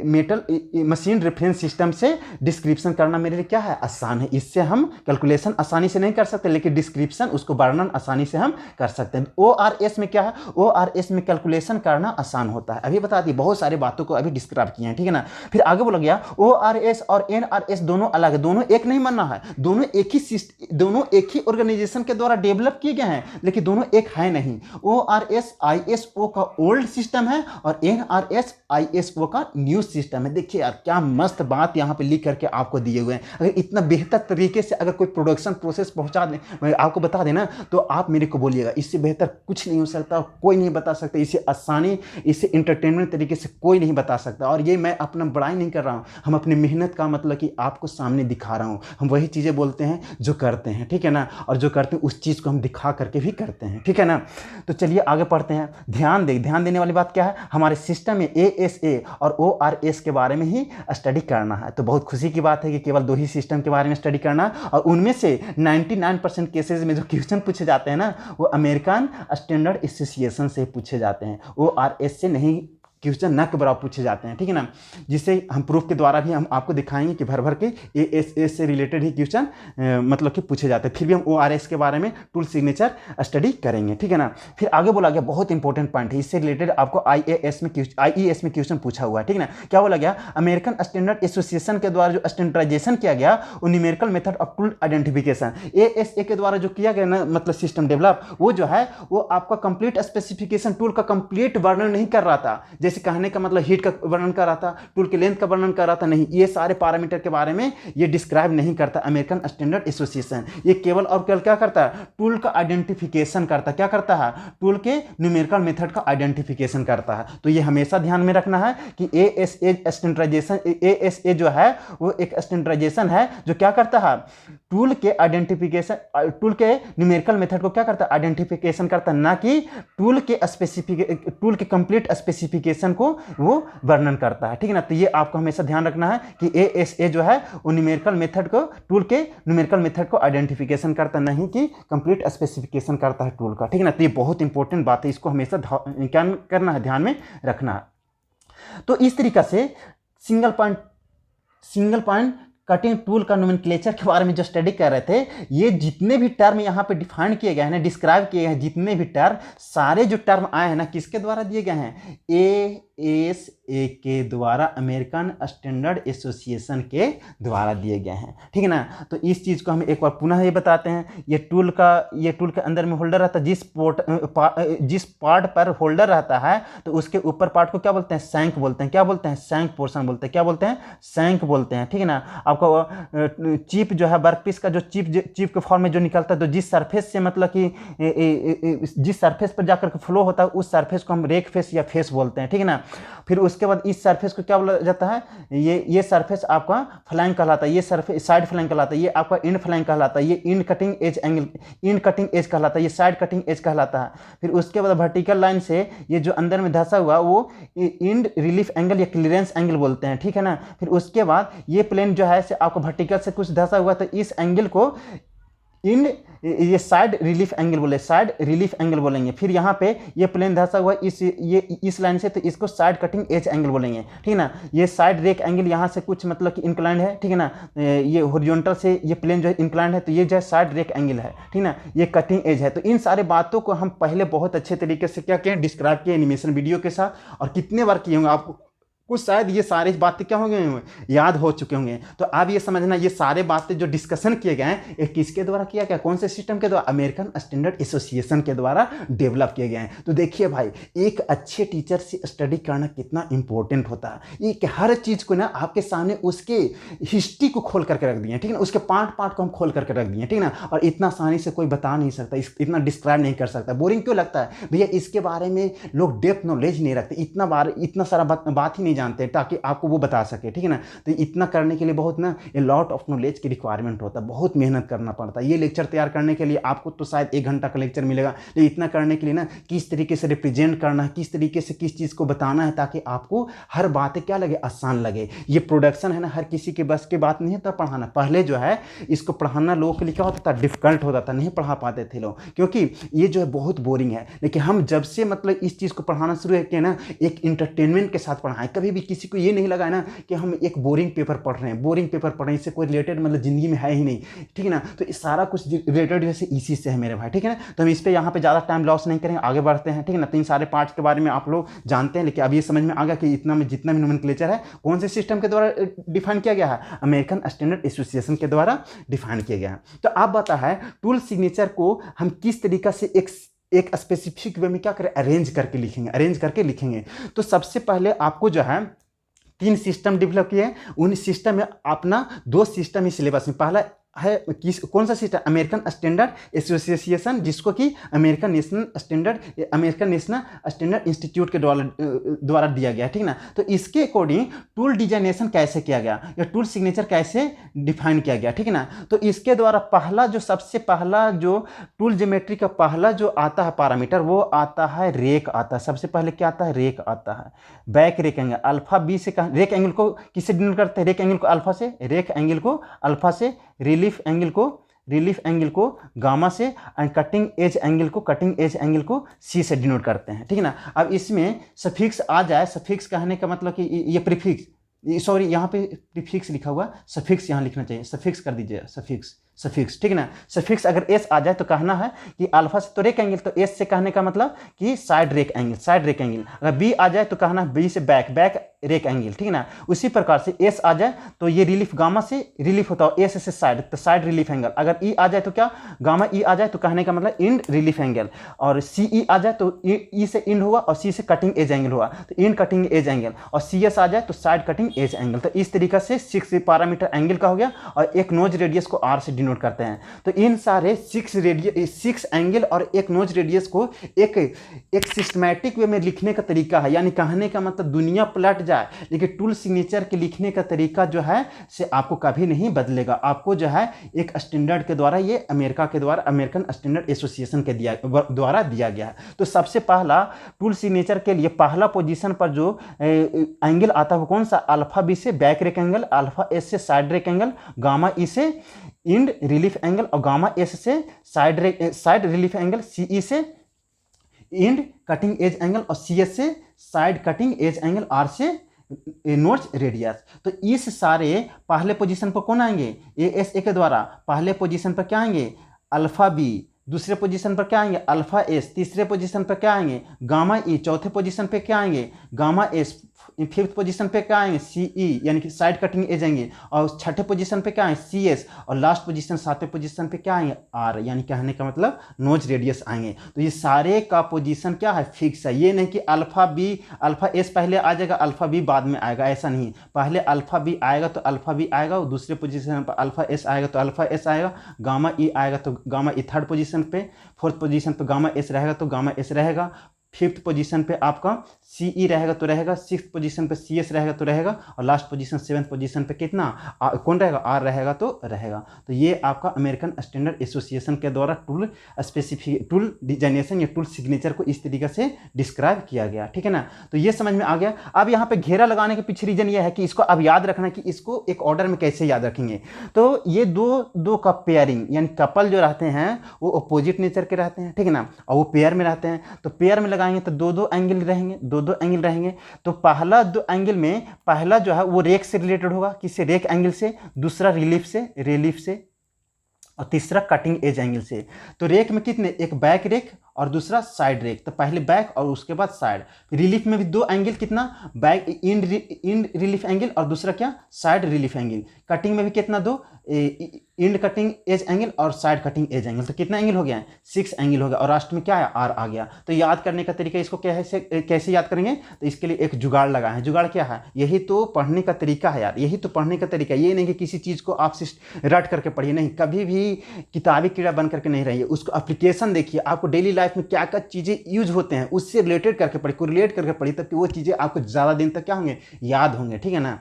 मेटल मशीन रेफरेंस सिस्टम से डिस्क्रिप्शन करना मेरे लिए क्या है, आसान है। इससे हम कैलकुलेशन आसानी से नहीं कर सकते, लेकिन डिस्क्रिप्शन उसको वर्णन आसानी से हम कर सकते हैं। ORS में क्या है, ORS में कैलकुलेशन करना आसान होता है। अभी बता दी, बहुत सारी बातों को अभी डिस्क्राइब किए हैं, ठीक है ना। फिर आगे बोला गया ORS और NRS दोनों अलग है, दोनों एक नहीं मानना है, दोनों एक ही ऑर्गेनाइजेशन के द्वारा डेवलप किए गए हैं, लेकिन दोनों एक है नहीं। ORS ISO का ओल्ड सिस्टम है और NRS ISO का न्यू सिस्टम है। देखिए यार क्या मस्त बात यहाँ पे लिख करके आपको दिए हुए हैं। अगर इतना बेहतर तरीके से अगर कोई प्रोडक्शन प्रोसेस पहुंचा दें, मैं आपको बता देना, तो आप मेरे को बोलिएगा, इससे बेहतर कुछ नहीं हो सकता, कोई नहीं बता सकता, इसे आसानी, इसे इंटरटेनमेंट तरीके से कोई नहीं बता सकता। और ये मैं अपना बड़ाई नहीं कर रहा हूँ, हम अपनी मेहनत का मतलब कि आपको सामने दिखा रहा हूँ। हम वही चीज़ें बोलते हैं जो करते हैं, ठीक है ना, और जो करते हैं उस चीज़ को हम दिखा करके भी करते हैं, ठीक है ना। तो चलिए आगे पढ़ते हैं। ध्यान देने वाली बात क्या है, हमारे सिस्टम में ASA और ORS के बारे में ही स्टडी करना है। तो बहुत खुशी की बात है कि केवल 2 ही सिस्टम के बारे में स्टडी करना, और उनमें से 99% केसेस में जो क्वेश्चन पूछे जाते हैं ना, वो अमेरिकन स्टैंडर्ड एसोसिएशन से पूछे जाते हैं, ORS से नहीं क्वेश्चन न के बराबर पूछे जाते हैं, ठीक है ना। जिससे हम प्रूफ के द्वारा भी हम आपको दिखाएंगे कि भर भर के ASA से रिलेटेड ही क्वेश्चन मतलब कि पूछे जाते हैं। फिर भी हम ORS के बारे में टूल सिग्नेचर स्टडी करेंगे, ठीक है ना। फिर आगे बोला गया बहुत इंपॉर्टेंट पॉइंट है, इससे रिलेटेड आपको IES में क्वेश्चन पूछा हुआ है, ठीक है ना। क्या बोला गया, अमेरिकन स्टैंडर्ड एसोसिएशन के द्वारा जो स्टैंडर्डाइजेशन किया गया वो numerical method of tool identification, ASA के द्वारा जो किया गया ना, मतलब सिस्टम डेवलप, वो जो है वो आपका कंप्लीट स्पेसिफिकेशन, टूल का कंप्लीट वर्णन नहीं कर रहा था। जैसे कहने का मतलब हीट का वर्णन कर रहा था, टूल के लेंथ का वर्णन कर रहा था, नहीं, ये सारे पैरामीटर के बारे में ये डिस्क्राइब नहीं करता अमेरिकन स्टैंडर्ड एसोसिएशन। ये केवल और केवल क्या करता है, टूल का आइडेंटिफिकेशन करता है। क्या करता है, टूल के न्यूमेरिकल मेथड का आइडेंटिफिकेशन करता है। तो ये हमेशा ध्यान में रखना है कि ASA स्टैंडर्डाइजेशन, ASA जो है वो एक स्टैंडर्डाइजेशन है जो क्या करता है, टूल के आइडेंटिफिकेशन, टूल के न्यूमेरिकल मेथड को क्या करता है, आइडेंटिफिकेशन करता है, ना कि टूल के कंप्लीट स्पेसिफिकेशन को वो वर्णन करता है, ठीक है ना। तो ये आपको हमेशा ध्यान रखना है कि ASA जो है वो न्यूमेरिकल मेथड को, टूल के न्यूमेरिकल मेथड को आइडेंटिफिकेशन करता, नहीं कि कंप्लीट स्पेसिफिकेशन करता है टूल का, ठीक है ना। तो ये बहुत इंपॉर्टेंट बात है, इसको हमेशा क्या करना है, ध्यान में रखना है। तो इस तरीका से सिंगल पॉइंट कटिंग टूल का नोमेनक्लेचर के बारे में जो स्टडी कर रहे थे, ये जितने भी टर्म यहाँ पे डिफाइन किए गए हैं ना, डिस्क्राइब किए हैं, जितने भी टर्म, सारे जो टर्म आए हैं ना, किसके द्वारा दिए गए हैं, ASA के द्वारा, अमेरिकन स्टैंडर्ड एसोसिएशन के द्वारा दिए गए हैं, ठीक है ना। तो इस चीज़ को हम एक बार पुनः ये बताते हैं। ये टूल के अंदर में होल्डर रहता है, जिस पार्ट पर होल्डर रहता है तो उसके ऊपर पार्ट को क्या बोलते हैं, शैंक बोलते हैं। क्या बोलते हैं, शैंक पोर्शन बोलते हैं। क्या बोलते हैं, शैंक बोलते हैं, ठीक है ना। आपका चिप जो है, वर्कपीस का जो चिप के फॉर्म में जो निकलता है, तो जिस सरफेस से मतलब कि जिस सरफेस पर जाकर के फ्लो होता है, उस सरफेस को हम रेक फेस या फेस बोलते हैं, ठीक है ना। फिर उसके बाद इस सरफेस को क्या बोला जाता है, ये सरफेस आपका फ्लैंक कहलाता है, ये सरफेस साइड फ्लैंक कहलाता है, ये आपका इन फ्लैंक कहलाता है, ये इन कटिंग एज कहलाता है, ये साइड कटिंग एज कहलाता है। फिर उसके बाद वर्टिकल लाइन से ये जो अंदर में धंसा हुआ वो इंड रिलीफ एंगल या क्लियरेंस एंगल बोलते हैं, ठीक है ना। फिर उसके बाद ये प्लेन जो है से आपको वर्टिकल से कुछ धंसा हुआ, तो इस एंगल को ये साइड रिलीफ एंगल बोलेंगे। फिर यहाँ पे ये प्लेन धंसा हुआ इस लाइन से, तो इसको साइड कटिंग एज एंगल बोलेंगे, ठीक है ना। ये साइड रेक एंगल यहाँ से कुछ मतलब कि इंक्लाइंड है, ठीक है ना। ये हॉरिजॉन्टल से ये प्लेन जो है इंक्लाइंड है, तो ये जो है साइड रेक एंगल है, ठीक है ना। ये कटिंग एज है। तो इन सारे बातों को हम पहले बहुत अच्छे तरीके से क्या किए, डिस्क्राइब किए एनिमेशन वीडियो के साथ, और कितने बार किए होंगे आपको कुछ शायद ये सारी बातें क्या हो गए होंगे, याद हो चुके होंगे। तो आप ये समझना, ये सारे बातें जो डिस्कशन किए गए हैं ये किसके द्वारा किया गया, कौन से सिस्टम के द्वारा, अमेरिकन स्टैंडर्ड एसोसिएशन के द्वारा डेवलप किए गए हैं। तो देखिए भाई, एक अच्छे टीचर से स्टडी करना कितना इंपॉर्टेंट होता है। ये कि हर चीज़ को ना आपके सामने उसके हिस्ट्री को खोल करके रख दिए, ठीक है ना, उसके पार्ट पार्ट को हम खोल करके रख दिए, ठीक है ना। और इतना आसानी से कोई बता नहीं सकता, इतना डिस्क्राइब नहीं कर सकता। बोरिंग क्यों लगता है भैया, इसके बारे में लोग डेप्थ नॉलेज नहीं रखते, इतना सारा बात ही नहीं जानते ताकि आपको वो बता सके, ठीक है ना। तो इतना करने के लिए बहुत ना ए लॉट ऑफ नॉलेज की रिक्वायरमेंट होता है, बहुत मेहनत करना पड़ता है। ये लेक्चर तैयार करने के लिए आपको तो शायद 1 घंटा का लेक्चर मिलेगा, लेकिन इतना करने के लिए ना किस तरीके से रिप्रेजेंट करना है, किस तरीके से किस चीज़ को बताना है ताकि आपको हर बातें क्या लगे, आसान लगे। ये प्रोडक्शन है ना, हर किसी के बस की बात नहीं होता पढ़ाना। पहले जो है इसको पढ़ाना लोगों के लिए क्या होता था, डिफिकल्ट होता था, नहीं पढ़ा पाते थे लोग, क्योंकि ये जो है बहुत बोरिंग है। लेकिन हम जब से मतलब इस चीज़ को पढ़ाना शुरू किया ना, एक इंटरटेनमेंट के साथ पढ़ाएं। कभी भी किसी को ये नहीं लगा ना कि हम एक बोरिंग पेपर पढ़ रहे हैं, बोरिंग पेपर पढ़ रहे हैं, इससे कोई रिलेटेड मतलब ज़िंदगी में है ही नहीं, ठीक है ना। तो ये सारा कुछ रिलेटेड जैसे इसी से है मेरे भाई, ठीक है ना। तो हम इस पर यहाँ पे ज़्यादा टाइम लॉस नहीं करेंगे, आगे बढ़ते हैं, ठीक है ना। 3 सारे पार्ट्स के बारे में आप लोग जानते हैं, लेकिन अब ये समझ में आ गया कि इतना में जितना भी नोमेनक्लेचर है कौन से सिस्टम के द्वारा डिफाइन किया गया है, अमेरिकन स्टैंडर्ड एसोसिएशन के द्वारा डिफाइन किया गया है। तो आप बता है टूल सिग्नेचर को हम किस तरीका से एक स्पेसिफिक वे में क्या करें, अरेंज करके लिखेंगे। तो सबसे पहले आपको जो है 3 सिस्टम डेवलप किए, उन सिस्टम में अपना 2 सिस्टम ही सिलेबस में। पहला है कौन सा सिस्टम, अमेरिकन स्टैंडर्ड एसोसिएशन, जिसको कि अमेरिकन नेशनल स्टैंडर्ड इंस्टीट्यूट के द्वारा दिया गया, ठीक ना। तो इसके अकॉर्डिंग टूल डिजाइनेशन कैसे किया गया या टूल सिग्नेचर कैसे डिफाइन किया गया, ठीक है ना। तो इसके द्वारा सबसे पहला जो टूल ज्योमेट्री का पहला जो आता है पैरामीटर, वो आता है रेक आता है। सबसे पहले क्या आता है, रेक आता है। Back rake angle alpha B से रेक एंगल को किससे डिनोट करते हैं, रेक एंगल को अल्फा से, रेक एंगल को अल्फा से, रिलीफ एंगल को गामा से, एंड कटिंग एज एंगल को सी से डिनोट करते हैं, ठीक है ना। अब इसमें सफिक्स आ जाए, सफिक्स कहने का मतलब कि ये प्रीफिक्स, सॉरी यहाँ पे प्रीफिक्स लिखा हुआ, सफिक्स यहाँ लिखना चाहिए, सफिक्स कर दीजिए, सफिक्स, ठीक है ना। सफिक्स अगर एस आ जाए तो कहना है कि अल्फा से तो रेक एंगल, तो एस से कहने का मतलब कि साइड रेक एंगल। अगर बी आ जाए तो कहना है बी से बैक रेक एंगल, ठीक है ना। उसी प्रकार से एस आ जाए तो ये रिलीफ गामा से रिलीफ होता है, एस से साइड, तो साइड रिलीफ एंगल। अगर ई आ जाए तो क्या, गामा ई आ जाए तो कहने का मतलब इंड रिलीफ एंगल। और सी ई आ जाए तो ई से इंड हुआ और सी से कटिंग एज एंगल हुआ, तो इंड कटिंग एज एंगल। और सी एस आ जाए तो साइड कटिंग एज एंगल। तो इस तरीके से 6 पैरामीटर एंगल का हो गया, और एक नोज रेडियस को आर से डिनोट करते हैं। तो इन सारे 6 एंगल और एक नोज रेडियस को एक सिस्टमैटिक वे में लिखने का तरीका है। यानी कहने का मतलब दुनिया पलट जाए, लेकिन टूल सिग्नेचर के लिखने का तरीका जो है से आपको कभी नहीं बदलेगा। आपको जो है एक स्टैंडर्ड के द्वारा, ये अमेरिका के द्वारा, अमेरिकन स्टैंडर्ड एसोसिएशन के द्वारा दिया गया है। तो सबसे पहला टूल सिग्नेचर के लिए पहला पोजीशन पर जो एंगल आता है वो कौन सा, अल्फा बी से back rake angle, alpha S से side rake angle, gamma E से इंड रिलीफ एंगल, और गामा एस से side relief angle, C E से इंड कटिंग एज एंगल, और सी एस से side cutting edge angle, R से nose radius. तो इस सारे पहले पोजीशन पर कौन आएंगे, ए एस ए के द्वारा पहले पोजीशन पर क्या आएंगे, अल्फा बी। दूसरे पोजीशन पर क्या आएंगे, अल्फा एस। तीसरे पोजीशन पर क्या आएंगे, गामा ई। चौथे पोजीशन पे क्या आएंगे, गामा एस। 5th पोजीशन पे क्या आएंगे, सी ई, यानी कि साइड कटिंग एज आएंगे। और 6ठे पोजीशन पे क्या आएंगे, सी एस। और लास्ट पोजीशन 7वें पोजीशन पे क्या आएंगे, आर, यानी कहने का मतलब नोज रेडियस आएंगे। तो ये सारे का पोजीशन क्या है, फिक्स है। ये नहीं कि अल्फा एस पहले आ जाएगा, अल्फा बी बाद में आएगा, ऐसा नहीं। पहले अल्फा बी आएगा तो अल्फा बी आएगा, और दूसरे पोजीशन पर अल्फा एस आएगा तो अल्फा एस आएगा, गामा ई आएगा तो गामा ई 3rd पोजीशन पे, 4th पोजीशन पे गामा एस रहेगा तो गामा एस रहेगा, 5th पोजीशन पे आपका सी ई रहेगा तो रहेगा, 6th पोजीशन पे सी एस रहेगा तो रहेगा, और लास्ट पोजीशन 7th पोजीशन पे कितना कौन रहेगा, आर रहेगा तो रहेगा। तो ये आपका अमेरिकन स्टैंडर्ड एसोसिएशन के द्वारा टूल डिजाइनेशन या टूल सिग्नेचर को इस तरीके से डिस्क्राइब किया गया, ठीक है ना। तो ये समझ में आ गया। अब यहाँ पे घेरा लगाने के पीछे रीजन ये है कि इसको अब याद रखना कि इसको एक ऑर्डर में कैसे याद रखेंगे। तो ये दो का पेयरिंग, यानी कपल जो रहते हैं वो अपोजिट नेचर के रहते हैं, ठीक है ना, और वो पेयर में रहते हैं। तो पेयर में लगाएंगे तो दो एंगल रहेंगे। तो पहला 2 एंगल में पहला जो है वो रेक से रिलेटेड होगा, किससे, रेक एंगल से। दूसरा रिलीफ से, और तीसरा कटिंग एज एंगल से। तो रेक में कितने, एक बैक रेक और दूसरा साइड रेक, तो पहले बैक और उसके बाद साइड। रिलीफ में भी दो एंगल, कितना, बैक इंड रिलीफ एंगल और दूसरा क्या, साइड रिलीफ एंगल। कटिंग में भी कितना, दो, इंड कटिंग एज एंगल और साइड कटिंग एज एंगल। तो कितना एंगल हो गया, 6 एंगल हो गया, और लास्ट में क्या है, आर आ गया। तो याद करने का तरीका इसको कैसे याद करेंगे, तो इसके लिए एक जुगाड़ लगा है। जुगाड़ क्या है, यही तो पढ़ने का तरीका है यार, यही तो पढ़ने का तरीका। ये नहीं कि किसी चीज़ को आप रट करके पढ़िए, नहीं, कभी भी किताबी कीड़ा बन करके नहीं रहिए। उसको एप्लीकेशन देखिए, आपको डेली लाइफ में क्या क्या चीज़ें यूज होते हैं उससे रिलेटेड करके पढ़िए, कोरिलेट करके पढ़िए, तब वो चीज़ें आपको ज़्यादा दिन तक क्या होंगे, याद होंगे, ठीक है ना।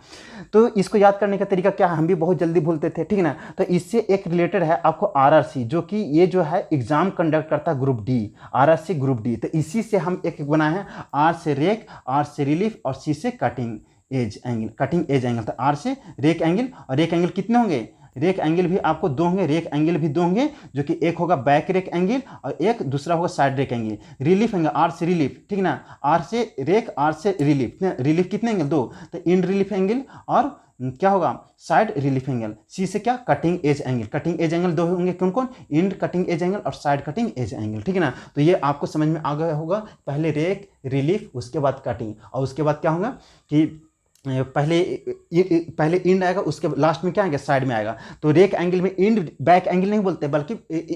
तो इसको याद करने का तरीका क्या है, हम भी बहुत जल्दी भूलते थे, ठीक है ना। तो इससे एक रिलेटेड है आपको आरआरसी, जो कि ये जो है एग्जाम कंडक्ट करता है group D, RRC group D. तो इसी से हम एक बनाए हैं, आर से रेक, आर से रिलीफ और सी से cutting edge angle, cutting edge angle. तो आर से रेक एंगल, और रेक एंगल कितने होंगे, रेक एंगल भी आपको दो होंगे, रेक एंगल भी दो होंगे, जो कि एक होगा बैक रेक एंगल और एक दूसरा होगा side rake angle. Relief angle, R से रिलीफ, ठीक ना, आर से रेक, आर से रिलीफ, रिलीफ कितने एंगल, दो, तो इंड रिलीफ एंगल और क्या होगा, साइड रिलीफ एंगल। सी से क्या, cutting edge angle, cutting edge angle दो होंगे, कौन कौन, इंड कटिंग एज एंगल और साइड कटिंग एज एंगल, ठीक है ना। तो ये आपको समझ में आ गया होगा, पहले रेक, रिलीफ, उसके बाद कटिंग, और उसके बाद क्या होगा कि पहले इंड आएगा, उसके लास्ट में क्या आएगा, साइड में आएगा। तो रेक एंगल में इंड बैक एंगल नहीं बोलते, बल्कि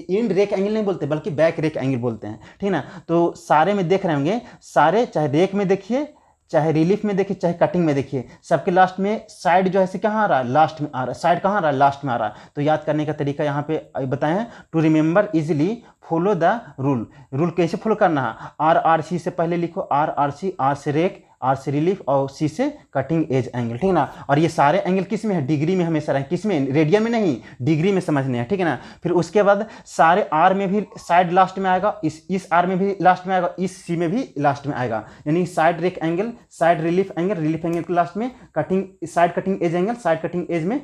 इंड रेक एंगल नहीं बोलते, बल्कि बैक रेक एंगल बोलते हैं, ठीक ना। तो सारे में देख रहे होंगे, सारे, चाहे रेक में देखिए, चाहे रिलीफ में देखिए, चाहे कटिंग में देखिए, सबके लास्ट में साइड जो है कहाँ आ रहा है, लास्ट में आ रहा है, साइड कहाँ आ रहा है, लास्ट में आ रहा है। तो याद करने का तरीका यहाँ पे बताए हैं, to remember easily follow the rule. Rule कैसे फॉलो करना है, आर आर सी से पहले लिखो, आर आर सी, आर से रेक, आर से रिलीफ और सी से कटिंग एज एंगल, ठीक है ना। और ये सारे एंगल किस में है, डिग्री में हमेशा रहें, किस में, रेडियन में नहीं, डिग्री में समझने हैं, ठीक है ना। फिर उसके बाद सारे आर में भी साइड लास्ट में आएगा, इस आर में भी लास्ट में आएगा, इस सी में भी लास्ट में आएगा, यानी side rake angle, side relief angle, relief angle के लास्ट में cutting, side cutting edge angle, side cutting edge में,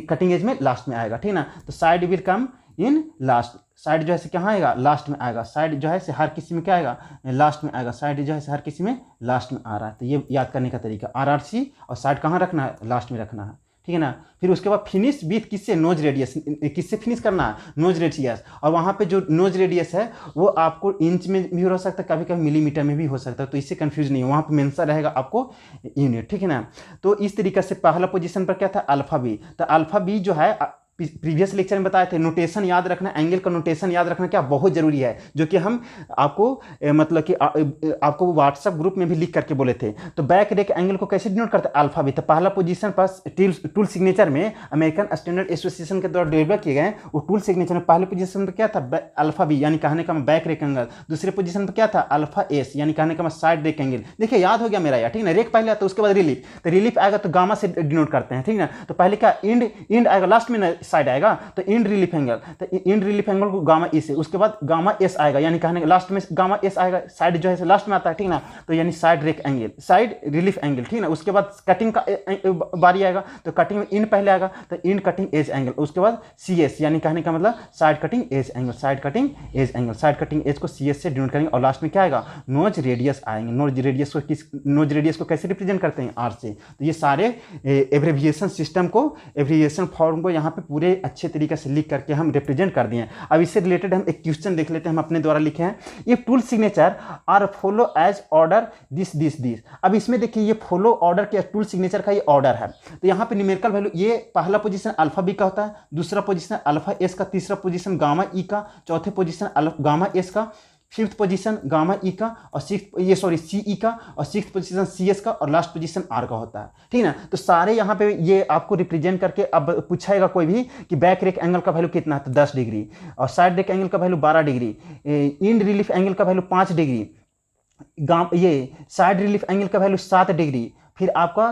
कटिंग एज में लास्ट में आएगा, ठीक है ना। तो side will come in last, side जो है कहाँ आएगा, लास्ट में आएगा। साइड जो है हर किसी में क्या आएगा, लास्ट में आएगा। साइड जो है हर किसी में लास्ट में आ रहा है। तो ये याद करने का तरीका, आरआरसी, और साइड कहाँ रखना है, लास्ट में रखना है, ठीक है ना। फिर उसके बाद फिनिश विथ किससे, नोज रेडियस, किससे फिनिश करना है, नोज रेडियस। और वहाँ पे जो नोज रेडियस है वो आपको इंच में भी हो सकता है, कभी कभी मिलीमीटर में भी हो सकता है, तो इससे कंफ्यूज नहीं है, वहाँ पे मेंशन रहेगा आपको यूनिट, ठीक है ना। तो इस तरीके से पहला पोजीशन पर क्या था, अल्फा बी। तो अल्फा बी जो है प्रीवियस लेक्चर में बताए थे, नोटेशन याद रखना, एंगल का नोटेशन याद रखना क्या बहुत जरूरी है, जो कि हम आपको मतलब कि आपको व्हाट्सएप ग्रुप में भी लिख करके बोले थे। तो बैक रेक एंगल को कैसे डिनोट करते हैं, अल्फा बी। तो पहला पोजीशन पर टूल सिग्नेचर में अमेरिकन स्टैंडर्ड एसोसिएशन के द्वारा डेवलप किए गए, वो टूल सिग्नेचर में पहले पोजीशन पर क्या था, अल्फा बी, यानी कहने का बैक रेक एंगल। दूसरे पोजीशन पर क्या था, अल्फा एस, यानी कहने का साइड रेक एंगल। देखिए याद हो गया मेरा यार, ठीक है ना। रेक पहले आता है, उसके बाद रिलीफ, तो रिलीफ आएगा तो गामा से डिनोट करते हैं, ठीक है ना। तो पहले क्या, इंड आएगा, लास्ट में साइड आएगा, तो इंड रिलीफ एंगल, तो इंड रिलीफ एंगल को गामा ई से, उसके बाद गामा एस आएगा, यानी कहने लास्ट में गामा एस आएगा, साइड जो है लास्ट में आता है, ठीक ना। तो यानी side rake angle, side relief angle, ठीक ना। उसके बाद कटिंग का बारी आएगा, तो कटिंग में इंड पहले आएगा, तो इंड कटिंग एज एंगल, उसके बाद सी एस, यानी कहने का मतलब side cutting edge angle, side cutting edge angle, side cutting as को सी एस से डिनोट करेंगे, और लास्ट में क्या आएगा, नोज रेडियस आएंगे। नोज रेडियस को कैसे रिप्रेजेंट करते हैं, आर से। तो ये सारे एब्रेविएशन सिस्टम को, एब्रेविएशन फॉर्म को यहाँ पे पूरे अच्छे तरीके से लिख करके हम रिप्रेजेंट कर दिए हैं। अब इससे रिलेटेड हम एक क्वेश्चन देख लेते हैं, हम अपने द्वारा लिखे हैं, ये tool signature are follow as order this this this. अब इसमें देखिए ये फॉलो ऑर्डर के टूल सिग्नेचर का ये ऑर्डर है। तो यहाँ पे न्यूमेरिकल वैल्यू, ये पहला पोजीशन अल्फा बी का होता है, दूसरा पोजीशन अल्फा एस का, तीसरा पोजीशन गामा ई का, चौथे पोजीशन गामा एस का, फिफ्थ पोजीशन गामा ई का, और सी ई का, और सिक्स पोजीशन सी एस का, और लास्ट पोजीशन आर का होता है, ठीक है ना। तो सारे यहाँ पे ये आपको रिप्रेजेंट करके, अब पूछेगा कोई भी कि बैक रेक एंगल का वैल्यू कितना है, तो 10 डिग्री, और साइड रेक एंगल का value 12 degree, end relief angle का वैल्यू 5 डिग्री, ये साइड रिलीफ एंगल का वैल्यू 7 डिग्री, फिर आपका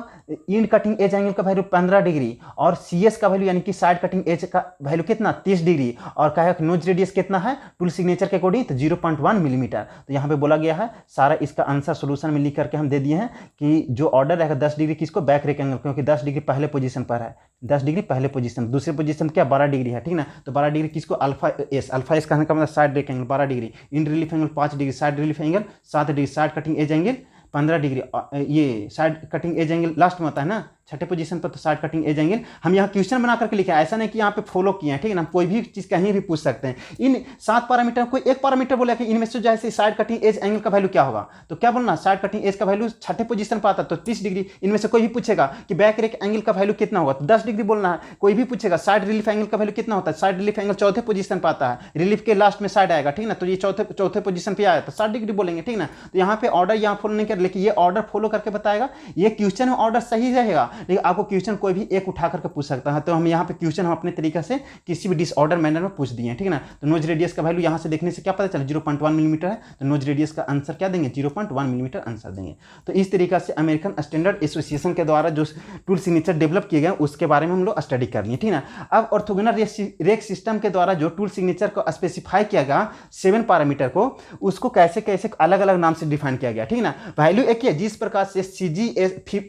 इंड कटिंग एज एंगल का वैल्यू 15 डिग्री, और सी एस का वैल्यू यानी कि साइड कटिंग एज का वैल्यू कितना, 30 डिग्री, और कहा नोज रेडियस कितना है टूल सिग्नेचर के अकॉर्डिंग, तो 0.1 मिलीमीटर। तो यहाँ पे बोला गया है, सारा इसका आंसर सोल्यूशन में लिख करके हम दे दिए हैं कि जो ऑर्डर रहेगा 10 डिग्री किसको, बैक रेक एंगल, क्योंकि 10 डिग्री पहले पोजीशन पर है, 10 डिग्री पहले पोजीशन, दूसरे पोजीशन क्या 12 डिग्री है, ठीक ना। तो 12 डिग्री किसको, अल्फा एस कहने का मतलब side rake angle 12 degree, end relief angle 5 degree, side relief angle 7 degree, side cutting edge angle 15 degree, ये side cutting edge angle last में आता है ना, छठे पोजीशन पर तो साइड कटिंग एज एंगल हम यहाँ क्वेश्चन बना करके लिखे, ऐसा नहीं कि यहाँ पे फॉलो किए हैं, ठीक है ना। कोई भी चीज़ कहीं भी पूछ सकते हैं। इन 7 पैरामीटर कोई एक पैरामीटर बोला कि इनमें से जैसे साइड कटिंग एज एंगल का वैल्यू क्या होगा, तो क्या बोलना, साइड कटिंग एज का वैल्यू छठे पोजीशन पर आता तो 30 डिग्री। इनमें से कोई भी पूछेगा कि बैक रेक एंगल का वैल्यू कितना होगा तो 10 डिग्री बोलना है। कोई भी पूछेगा साइड रिलीफ एंगल का वैल्यू कितना होता है, साइड रिलीफ एंगल चौथे पोजीशन पर आता है, रिलीफ के लास्ट में साइड आएगा, ठीक ना। तो ये चौथे पोजीशन पे आया तो 60 डिग्री बोलेंगे, ठीक ना। तो यहाँ पे ऑर्डर यहाँ फॉलो नहीं कर, लेकिन ये ऑर्डर फॉलो करके बताएगा। ये क्वेश्चन में ऑर्डर सही रहेगा, लेकिन आपको क्वेश्चन कोई भी एक उठा करके पूछ सकता है। तो हम यहाँ पे क्वेश्चन हम अपने तरीके से किसी भी डिसऑर्डर मैनर में पूछ दिए हैं, ठीक ना। तो नोज रेडियस का वैल्यू यहाँ से देखने से क्या पता चला, 0.1 मिलीमीटर है, तो नोज रेडियस का आंसर क्या देंगे, 0.1 मिलीमीटर आंसर देंगे। तो इस तरीके से अमेरिकन स्टैंडर्ड एसोसिएशन के द्वारा जो टूल सिग्नेचर डेवलप किए गए उसके बारे में हम लोग स्टडी कर लिए, ठीक ना। अब ऑर्थोगोनल रेक सिस्टम के द्वारा जो टूल सिग्नेचर को स्पेसिफाई किया गया 7 पैरामीटर को, उसको कैसे कैसे अलग अलग नाम से डिफाइन किया गया, ठीक ना। वैल्यू एक ही है, जिस प्रकार से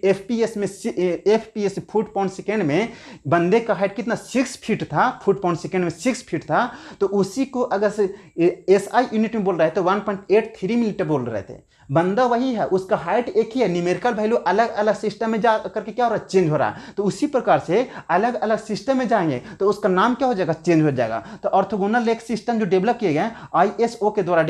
एफपीएस में एफपीएस फुट पाउंड सेकेंड में बंदे का हाइट कितना 6 फीट था, फुट पाउंड सेकेंड में 6 फीट था, तो उसी को अगर से एसआई यूनिट में बोल रहे थे 1.83 मीटर बोल रहे थे। बंदा वही है, उसका हाइट एक ही है, न्यूमेरिकल वैल्यू अलग अलग सिस्टम में जा करके क्या हो रहा है, चेंज हो रहा है। तो उसी प्रकार से अलग अलग सिस्टम में जाएंगे तो उसका नाम क्या हो जाएगा, चेंज हो जाएगा। तो ऑर्थोगोनल रेक सिस्टम जो डेवलप किए गए आईएसओ के द्वारा